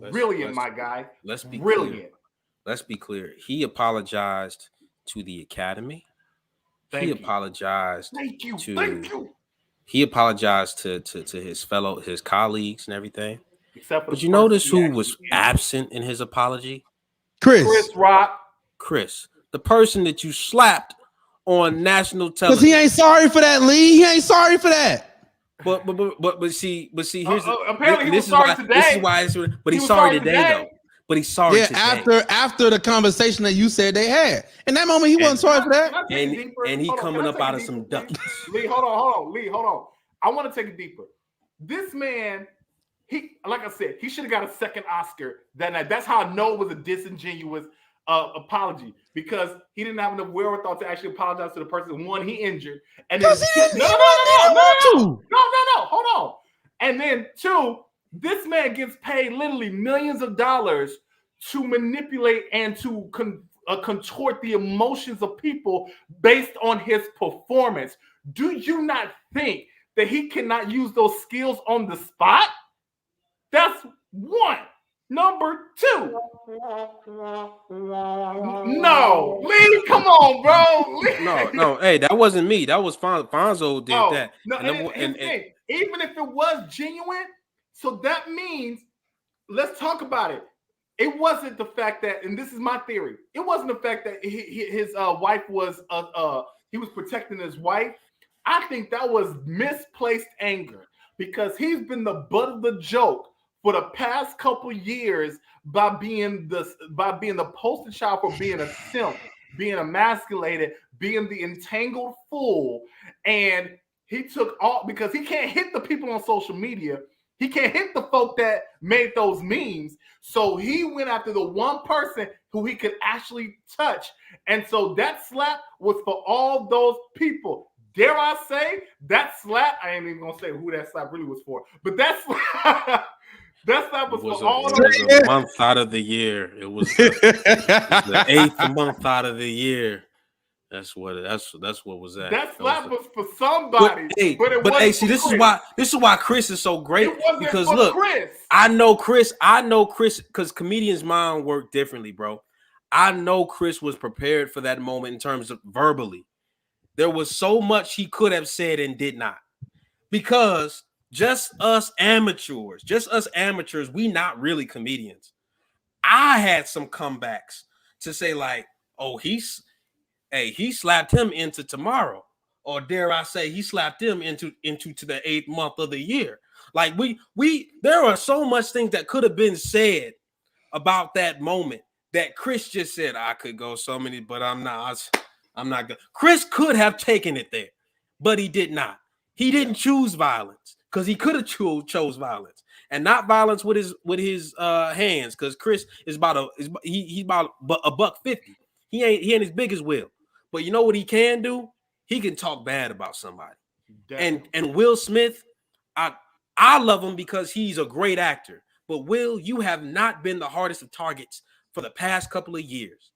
Brilliant, my guy. Let's be brilliant. Clear. Let's be clear. He apologized to the Academy. He apologized He apologized to his colleagues and everything. But you notice who was absent in his apology? Chris Rock. Chris, the person that you slapped on national Because television. he ain't sorry for that, Lee. He ain't sorry for that. But see, here's apparently he was sorry today. This is why but he's sorry today though. But he's sorry today. After the conversation that you said they had. In that moment, he wasn't sorry for that. And he coming up out of some duckies. Lee, hold on. I want to take it deeper. This man, like I said, he should have got a second Oscar that night. That's how I know it was a disingenuous apology, because he didn't have enough wherewithal to actually apologize to the person one he injured. And then no, hold on. And then two, this man gets paid literally millions of dollars to manipulate and to contort the emotions of people based on his performance. Do you not think that he cannot use those skills on the spot? That's one. Number two. No, Lee, come on, bro. No. Hey, that wasn't me. That was Fonzo did that. No, and even if it was genuine, so that means, let's talk about it. It wasn't the fact that, and this is my theory, it wasn't the fact that his wife was he was protecting his wife. I think that was misplaced anger, because he's been the butt of the joke for the past couple years by being the poster child for being a simp, being emasculated, being the entangled fool. And he took all, because he can't hit the people on social media. He can't hit the folk that made those memes. So he went after the one person who he could actually touch. And so that slap was for all those people. Dare I say that slap? I ain't even gonna say who that slap really was for, but that slap was for all those. It was a month out of the year. It was the 8th month out of the year. That's what was that. That slap was for somebody. But hey, see, this is why Chris is so great. It wasn't because for look, Chris. I know Chris, because comedians' mind work differently, bro. I know Chris was prepared for that moment in terms of verbally. There was so much he could have said and did not, because just us amateurs, we not really comedians. I had some comebacks to say like, oh, he slapped him into tomorrow, or dare I say, he slapped him into to the 8th month of the year. Like there are so much things that could have been said about that moment that Chris just said. I could go so many, but I'm not good. Chris could have taken it there, but he did not. He didn't choose violence, because he could have chose violence, and not violence with his hands, because Chris is he's about $150. He ain't as big as Will, but you know what he can do? He can talk bad about somebody. Definitely. And Will Smith, I love him because he's a great actor. But Will, you have not been the hardest of targets for the past couple of years.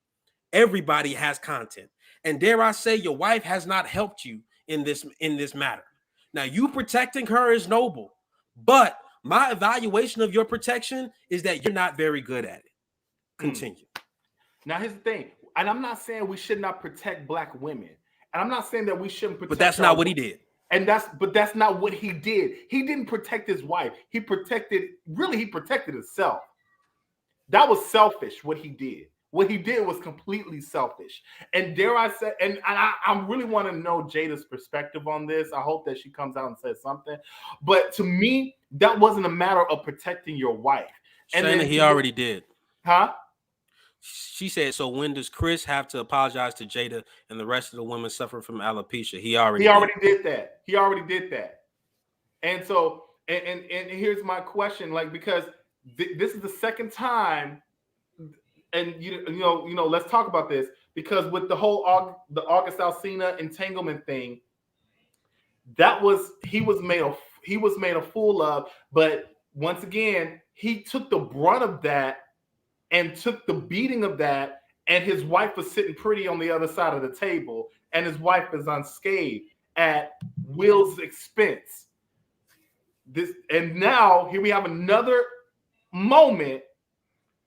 Everybody has content. And dare I say, your wife has not helped you in this matter. Now, you protecting her is noble, but my evaluation of your protection is that you're not very good at it. Continue. Now, here's the thing, and I'm not saying we should not protect Black women, and I'm not saying that we shouldn't protect. But that's not what he did. But that's not what he did. He didn't protect his wife. He protected himself. That was selfish, what he did. What he did was completely selfish. And dare I say, and I really want to know Jada's perspective on this. I hope that she comes out and says something. But to me, that wasn't a matter of protecting your wife. And then he already did. Huh? She said, so when does Chris have to apologize to Jada and the rest of the women suffering from alopecia? He already did that. He already did that. And so, and here's my question, like, because this is the second time. And you know, let's talk about this, because with the whole the August Alsina entanglement thing, he was made a fool of. But once again, he took the brunt of that and took the beating of that. And his wife was sitting pretty on the other side of the table, and his wife is unscathed at Will's expense. And now here we have another moment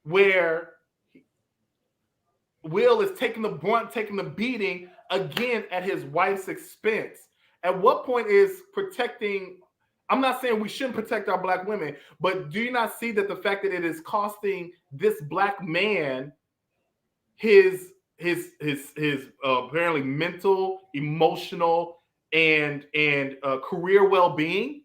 where Will is taking the brunt, taking the beating again at his wife's expense. At what point is protecting? I'm not saying we shouldn't protect our Black women, but do you not see that the fact that it is costing this Black man his apparently mental, emotional, and career well-being.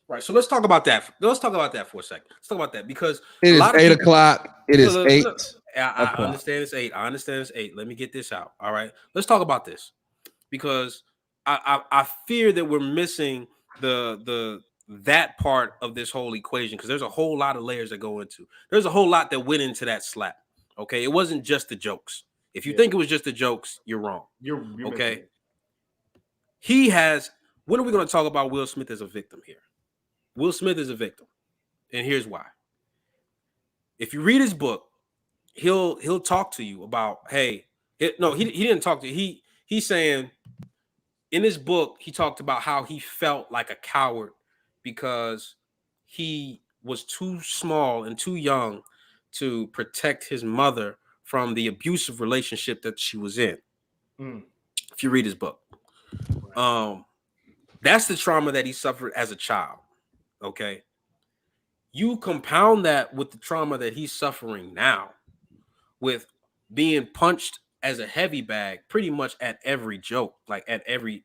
Right. So let's talk about that. Let's talk about that for a second. Let's talk about that because It a is lot of 8 people, o'clock. It is look, 8 look, I o'clock. understand it's 8. I understand it's 8. Let me get this out. All right. Let's talk about this because I fear that we're missing that part of this whole equation because there's a whole lot of layers that go into. There's a whole lot that went into that slap. Okay. It wasn't just the jokes. If you think it was just the jokes, you're wrong. You're okay. He has. When are we going to talk about Will Smith as a victim here? Will Smith is a victim, and here's why. If you read his book, he'll talk to you about, hey, he didn't talk to you. He's saying in his book, he talked about how he felt like a coward because he was too small and too young to protect his mother from the abusive relationship that she was in. If you read his book, that's the trauma that he suffered as a child. Okay. You compound that with the trauma that he's suffering now, with being punched as a heavy bag pretty much at every joke, like at every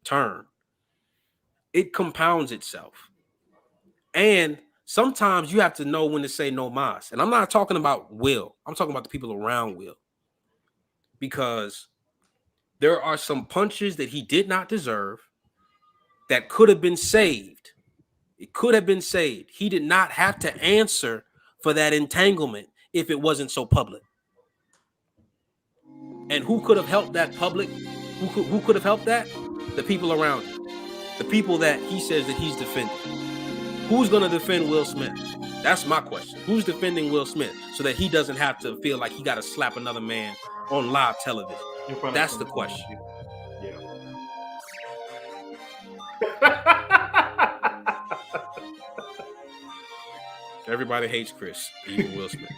turn. It compounds itself. And sometimes you have to know when to say no mas. And I'm not talking about Will. I'm talking about the people around Will. Because there are some punches that he did not deserve that could have been saved. It could have been saved. He did not have to answer for that entanglement if it wasn't so public. And who could have helped that public? Who could have helped that? The people around him. The people that he says that he's defending. Who's going to defend Will Smith? That's my question. Who's defending Will Smith so that he doesn't have to feel like he got to slap another man on live television? That's the question. Everybody hates Chris, even Will Smith.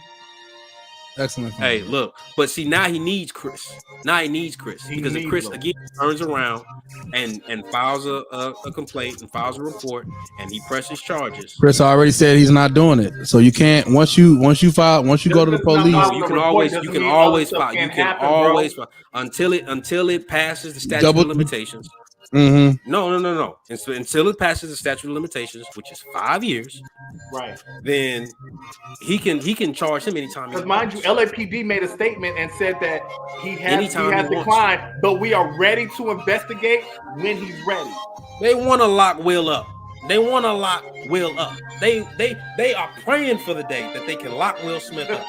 Excellent. Hey, look, but see, now he needs Chris. Because if Chris again turns around and files a complaint and files a report and he presses charges. Chris already said he's not doing it, so you can't. Once you go to the police, you can always file until it passes the statute of limitations. Mm-hmm. No. Until it passes the statute of limitations, which is 5 years, right? Then he can charge him anytime. Because mind you, LAPD made a statement and said that he has declined, but we are ready to investigate when he's ready. They want to lock Will up. They are praying for the day that they can lock Will Smith up.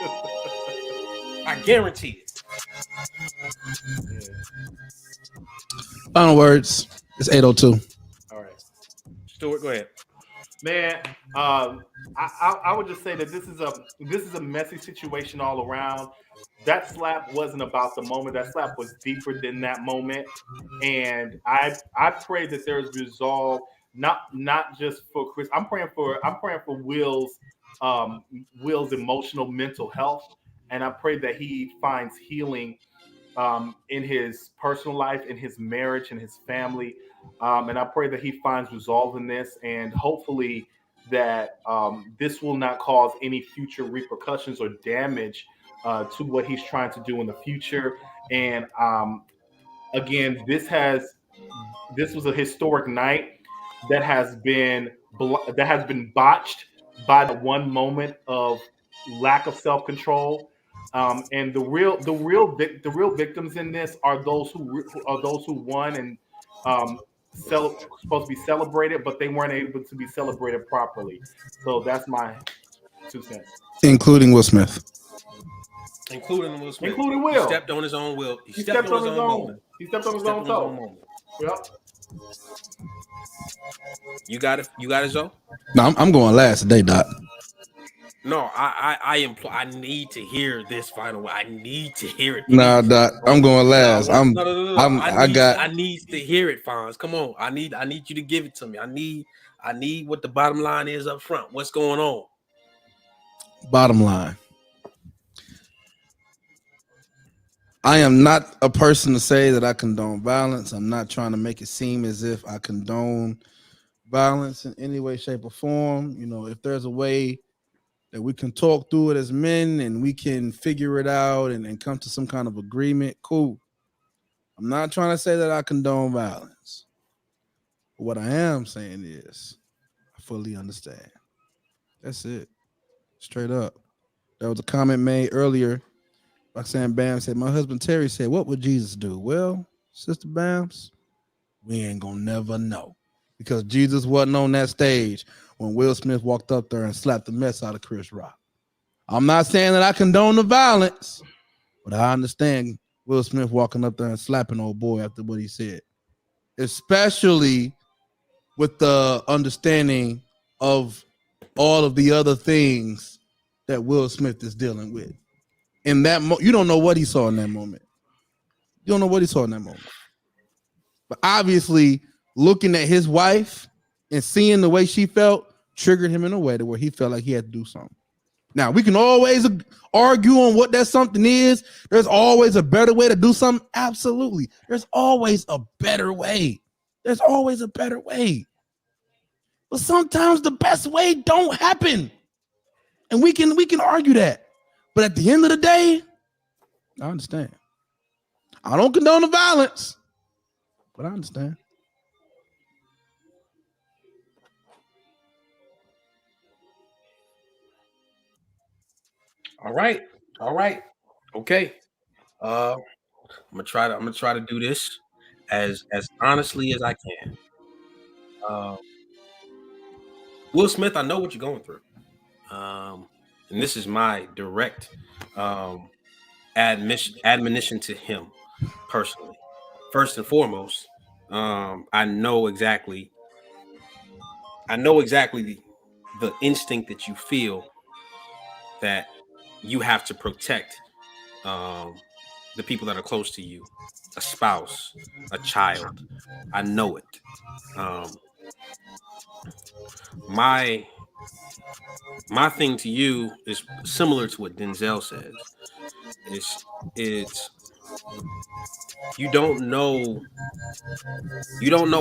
I guarantee it. Final words. It's 8:02. All right, Stuart, go ahead. Man, I would just say that this is a messy situation all around. That slap wasn't about the moment. That slap was deeper than that moment, and I pray that there's resolve. Not just for Chris. I'm praying for Will's emotional mental health, and I pray that he finds healing in his personal life, in his marriage, in his family. And I pray that he finds resolve in this, and hopefully that this will not cause any future repercussions or damage to what he's trying to do in the future. And again, this was a historic night that has been botched by the one moment of lack of self-control. And the real victims in this are those who won and supposed to be celebrated, but they weren't able to be celebrated properly. So that's my 2 cents. Including Will Smith. Including Will. He stepped on his own will. He stepped on his own. He stepped on his own toe. Yep. You got it, Zoe? No, I'm going last today, Doc. No, I need to hear this final one. I need to hear it. Nah, Doc, I'm going last. No. I need to hear it, Fonz. Come on. I need you to give it to me. I need what the bottom line is up front. What's going on? Bottom line. I am not a person to say that I condone violence. I'm not trying to make it seem as if I condone violence in any way, shape, or form. You know, if there's a way that we can talk through it as men and we can figure it out and come to some kind of agreement, cool. I'm not trying to say that I condone violence. But what I am saying is I fully understand. That's it. Straight up. There was a comment made earlier. Roxanne Bam said, my husband Terry said, what would Jesus do? Well, Sister Bams, we ain't gonna never know. Because Jesus wasn't on that stage when Will Smith walked up there and slapped the mess out of Chris Rock. I'm not saying that I condone the violence, but I understand Will Smith walking up there and slapping old boy after what he said, especially with the understanding of all of the other things that Will Smith is dealing with. In that you don't know what he saw in that moment. You don't know what he saw in that moment. But obviously, looking at his wife and seeing the way she felt triggered him in a way to where he felt like he had to do something. Now, we can always argue on what that something is. There's always a better way to do something. Absolutely. There's always a better way. There's always a better way. But sometimes the best way don't happen. And we can argue that. But at the end of the day, I understand. I don't condone the violence, but I understand. All right. Okay. I'm gonna try to do this as honestly as I can. Will Smith, I know what you're going through. And this is my direct admonition to him personally. First and foremost, I know exactly the instinct that you feel that you have to protect the people that are close to you, a spouse, a child. I know it. My thing to you is similar to what Denzel says. It's you don't know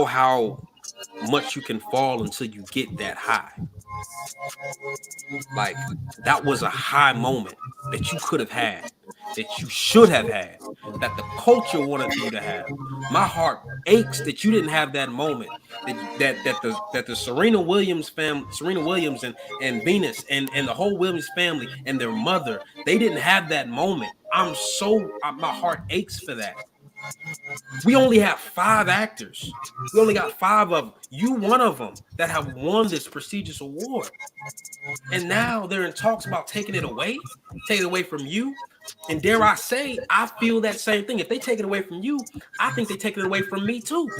how much you can fall until you get that high. Like, that was a high moment that you could have had, that you should have had, that the culture wanted you to have. My heart aches that you didn't have that moment. That the Serena Williams and Venus and the whole Williams family and their mother, they didn't have that moment. My heart aches for that. We only have 5 actors. We only got 5 of them. You one of them that have won this prestigious award. And now they're in talks about taking it away from you. And dare I say, I feel that same thing. If they take it away from you, I think they take it away from me too.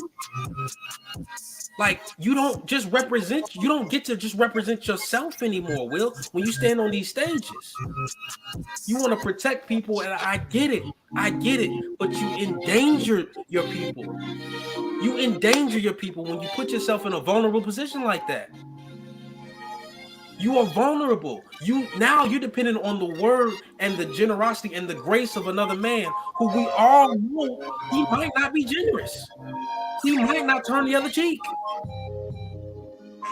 Like, you don't get to just represent yourself anymore, Will, when you stand on these stages. You want to protect people, and I get it, but you endanger your people. You endanger your people when you put yourself in a vulnerable position like that. You are vulnerable. You're dependent on the word and the generosity and the grace of another man who we all know he might not be generous. He might not turn the other cheek.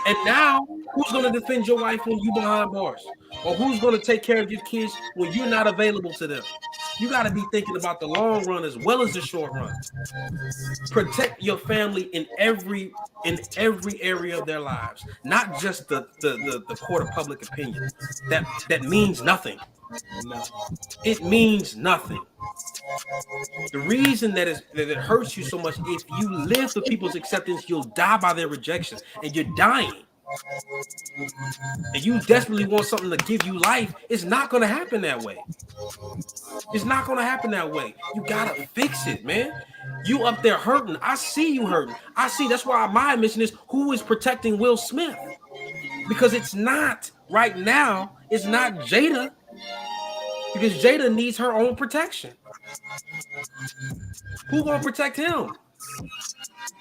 And now, who's going to defend your wife when you behind bars? Or who's going to take care of your kids when you're not available to them? You got to be thinking about the long run as well as the short run. Protect your family in every area of their lives, not just the court of public opinion. That means nothing. It means nothing. The reason that it hurts you so much, if you live for people's acceptance, you'll die by their rejection, and you're dying. And you desperately want something to give you life. It's not going to happen that way. It's not going to happen that way. You got to fix it, man. You up there hurting. I see you hurting. That's why my admission is, who is protecting Will Smith? Because it's not right now. It's not Jada. Because Jada needs her own protection. Who gonna protect him?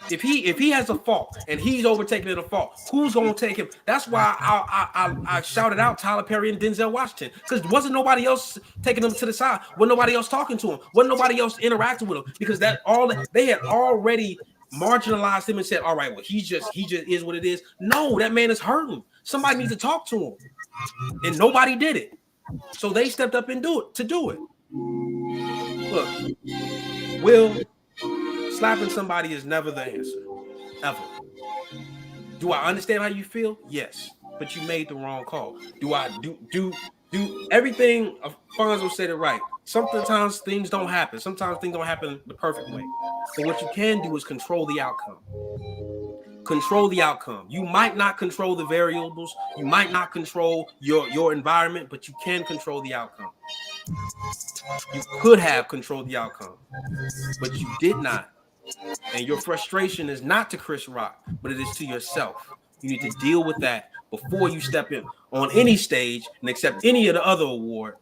If he has a fault and he's overtaking it a fault, who's gonna take him? That's why I shouted out Tyler Perry and Denzel Washington, because wasn't nobody else taking him to the side. Wasn't nobody else talking to him. Wasn't nobody else interacting with him, because they had already marginalized him and said, all right, well, he just is what it is. No, that man is hurting. Somebody needs to talk to him, and nobody did it. So they stepped up and do it. Look, Will, slapping somebody is never the answer, ever. Do I understand how you feel? Yes, but you made the wrong call. Do I do everything? Fonzo said it right. Sometimes things don't happen. Sometimes things don't happen the perfect way. But what you can do is control the outcome. Control the outcome. You might not control the variables. You might not control your environment, but you can control the outcome. You could have controlled the outcome, but you did not. And your frustration is not to Chris Rock, but it is to yourself. You need to deal with that before you step in on any stage and accept any of the other award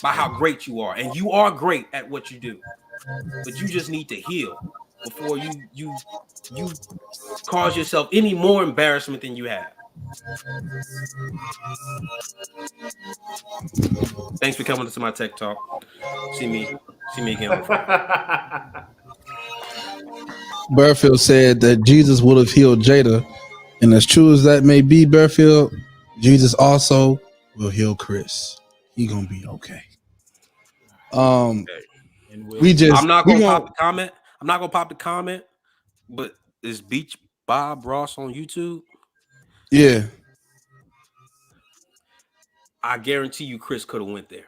by how great you are. And you are great at what you do, but you just need to heal before you cause yourself any more embarrassment than you have. Thanks for coming to my tech talk. See me again. Burfield said that Jesus would have healed Jada, and as true as that may be, Burfield, Jesus also will heal Chris. He gonna be okay. I'm not gonna pop the comment. I'm not gonna pop the comment, but is Beach Bob Ross on YouTube? Yeah. I guarantee you Chris could have went there.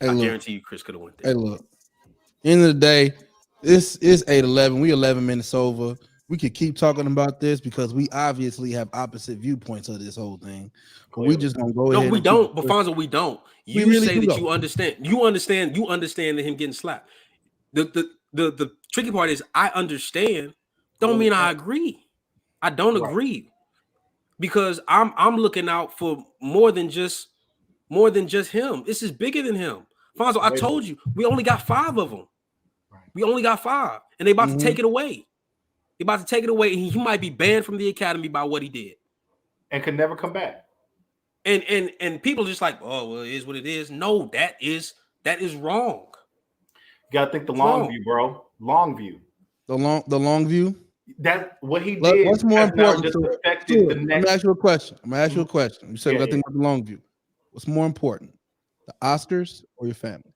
I guarantee you Chris could have went there. Hey, look. End of the day, this is 8:11. We 11 minutes over. We could keep talking about this because we obviously have opposite viewpoints of this whole thing. But we just gonna go ahead. No, we don't. But Fonzo, we don't. You really say that you understand. You understand that him getting slapped. The tricky part is I understand. Don't mean I agree. I don't agree. Because I'm looking out for more than just him. This is bigger than him. Fonzo, I told you, we only got 5 of them. We only got 5, and they about to take it away. They about to take it away, and he might be banned from the academy by what he did, and could never come back. And people are just like, oh, well, it is what it is. No, that is wrong. You gotta think the long view, bro. Long view. The long view. That what he did. What's more important? I'm gonna ask you a question. You said we gotta think about the long view. What's more important, the Oscars or your family?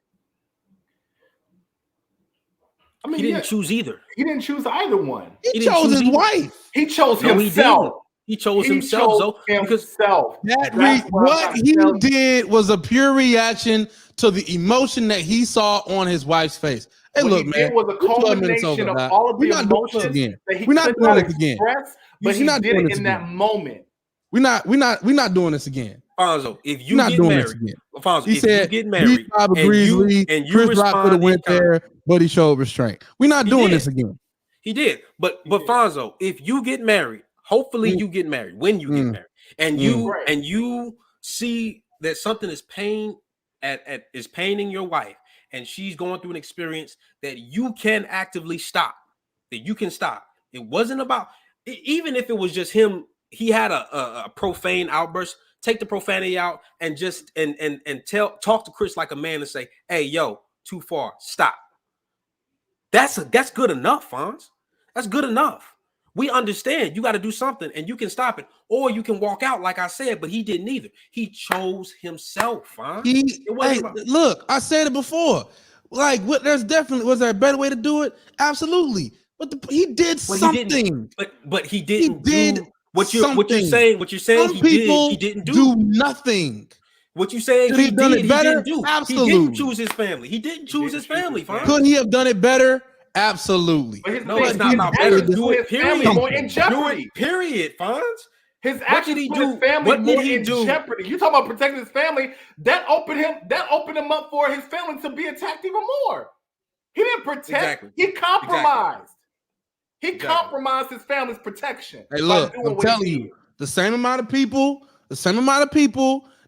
I mean, he didn't choose either. He didn't choose either one. He chose his wife. He chose himself. He chose himself. What he did was a pure reaction to the emotion that he saw on his wife's face. Hey, look, man. It was a culmination of all of the emotions that he could not express, but he did it in that moment. We're not doing this again. Fonzo, if you get married, Fonzo, if you get married, and Chris Rock could have went there, but he showed restraint. We're not doing this again. He did, but Fonzo, if you get married, hopefully you get married when you get married, and you see that something is paining your wife, and she's going through an experience that you can actively stop, that you can stop. It wasn't about, even if it was just him. He had a profane outburst. Take the profanity out and just talk to Chris like a man and say, "Hey, yo, too far. Stop." That's good enough, Fonz. That's good enough. We understand you got to do something and you can stop it, or you can walk out, like I said. But he didn't either. He chose himself, Fonz. Look, I said it before. Like, was there a better way to do it? Absolutely. But he did something. But he didn't. He did. What you're saying? Some he didn't do nothing. What you saying? Could he have done it better? He didn't do. Absolutely. He didn't choose his family. He didn't choose his family. Couldn't he have done it better? Absolutely. No, it's not about better. Do it. Period. More in jeopardy. Do it. Period. Fonz. His actions put his family more in jeopardy. You talking about protecting his family? That opened him up for his family to be attacked even more. He didn't protect. Exactly. He compromised. Exactly. He compromised his family's protection. Hey, look, I'm telling you, the same amount of people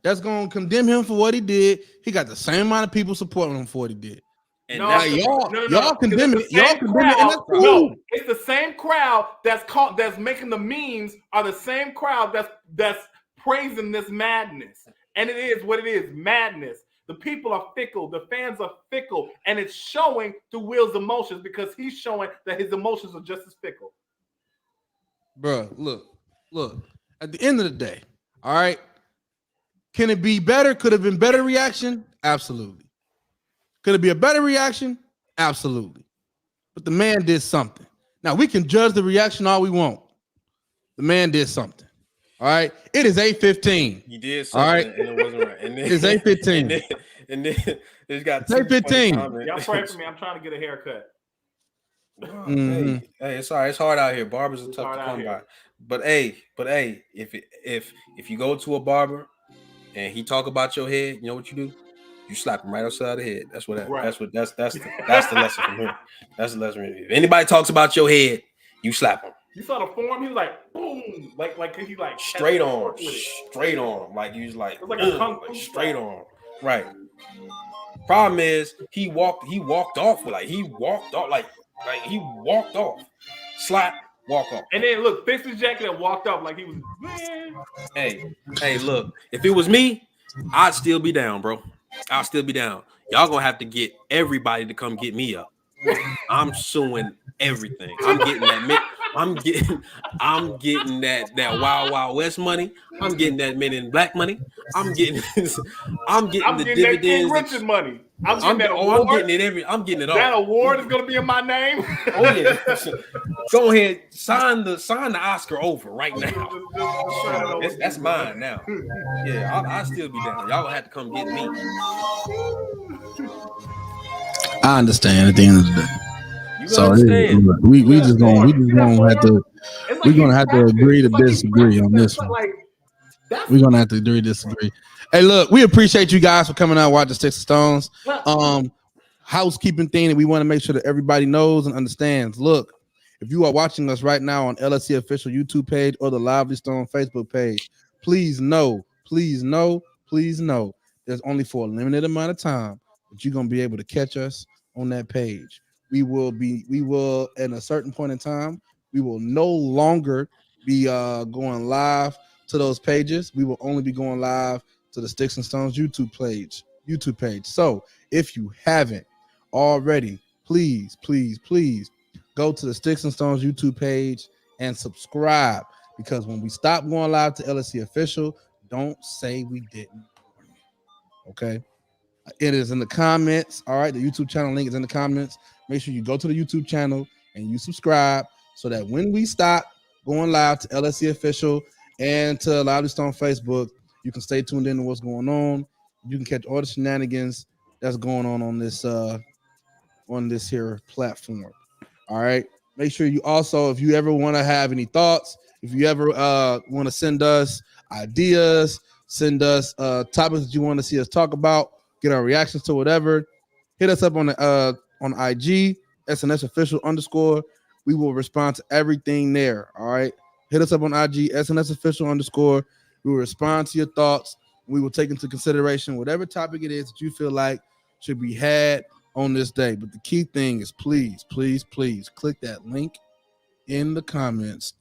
that's going to condemn him for what he did, he got the same amount of people supporting him for what he did. And y'all condemn it. Y'all condemn it, and that's cool. No, it's the same crowd that's making the memes are the same crowd that's praising this madness. And it is what it is, madness. The people are fickle. The fans are fickle. And it's showing through Will's emotions because he's showing that his emotions are just as fickle. Bro, look. At the end of the day, all right. Can it be better? Could have been better reaction? Absolutely. Could it be a better reaction? Absolutely. But the man did something. Now we can judge the reaction all we want. The man did something. All right. It is 8:15. He did something, all right, and it wasn't right. And then, it's 8:15. And then it's got It's 8:15. Y'all pray for me. I'm trying to get a haircut. Hey, it's all right. It's hard out here. Barbers are tough to come by. But hey, if you go to a barber and he talk about your head, you know what you do? You slap him right outside the head. That's the lesson from here. That's the lesson. If anybody talks about your head, you slap him. You saw the form. He was like, boom, like he like straight on, like he was like, straight on, right. Problem is he walked off slap, walk off, and then look, fixed his jacket and walked off like he was. Hey, look, if it was me, I'd still be down, bro. I'll still be down. Y'all gonna have to get everybody to come get me up. I'm suing everything. I'm getting that Wild Wild West money. I'm getting that Men in Black money. I'm getting the dividends. King Richard money. I'm getting it all. That award is gonna be in my name. Oh yeah. Go ahead, sign the Oscar over right now. That's mine now. Yeah, I'll still be down. Y'all gonna have to come get me. I understand at the end of the day. So we just gonna have to agree to disagree on this one. We're gonna have to agree to disagree. Hey, look, we appreciate you guys for coming out and watching Sticks and Stones. Housekeeping thing that we want to make sure that everybody knows and understands. Look, if you are watching us right now on LSC official YouTube page or the Lively Stone Facebook page, please know, there's only for a limited amount of time that you're gonna be able to catch us on that page. We will at a certain point in time, we will no longer be going live to those pages. We will only be going live to the Sticks and Stones YouTube page. So if you haven't already, please go to the Sticks and Stones YouTube page and subscribe, because when we stop going live to LSC official, don't say we didn't. Okay. It is in the comments. All right. The YouTube channel link is in the comments. Make sure you go to the YouTube channel and you subscribe so that when we stop going live to LSC official and to Lively Stone Facebook, you can stay tuned in to what's going on. You can catch all the shenanigans that's going on this here platform. All right. Make sure you also, if you ever want to have any thoughts, if you ever want to send us ideas, send us topics that you want to see us talk about, get our reactions to whatever, hit us up on IG, SNS official _. We will respond to everything there. All right. Hit us up on IG, SNS official _. We will respond to your thoughts. We will take into consideration whatever topic it is that you feel like should be had on this day. But the key thing is please click that link in the comments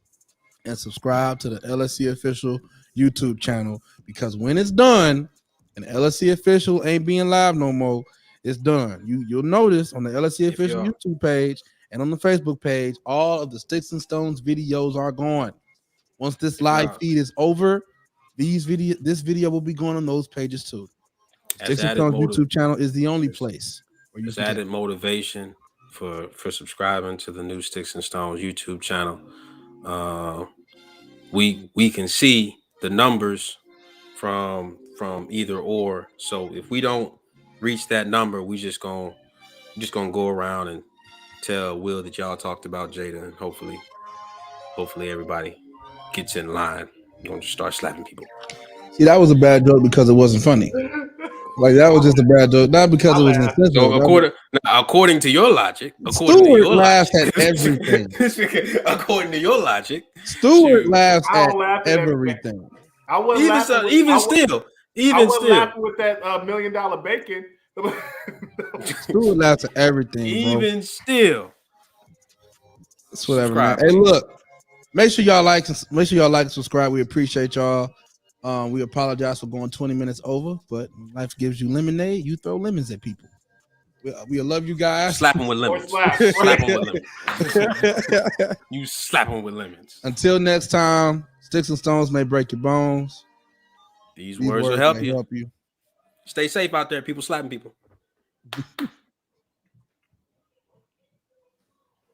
and subscribe to the LSC official YouTube channel, because when it's done and LSC official ain't being live no more, it's done. You'll notice on the LSC official YouTube page and on the Facebook page, all of the Sticks and Stones videos are gone. Once this live feed is over, this video will be going on those pages too. Sticks and Stones YouTube channel is the only place where you can added motivation for subscribing to the new Sticks and Stones YouTube channel. We can see the numbers from either or. So if we don't reach that number, we just gonna go around and tell Will that y'all talked about Jada, and hopefully everybody gets in line. You're gonna just start slapping people. See, that was a bad joke because it wasn't funny. Like, that was just a bad joke, not because it was insensitive. So according to your logic, Stewart laughs at everything. According to your logic, Stewart laughs at everything. I wasn't laughing with that $1 million bacon. Stewart laughs at everything. Even still, it's whatever, man. Hey, look. Make sure y'all like and subscribe. We appreciate y'all. We apologize for going 20 minutes over, but life gives you lemonade. You throw lemons at people. We love you guys. Slap them with Or lemons. slap. Slap them with lemons. You slap them with lemons. Until next time, sticks and stones may break your bones. These words will help may you. help you. Stay safe out there. People slapping people.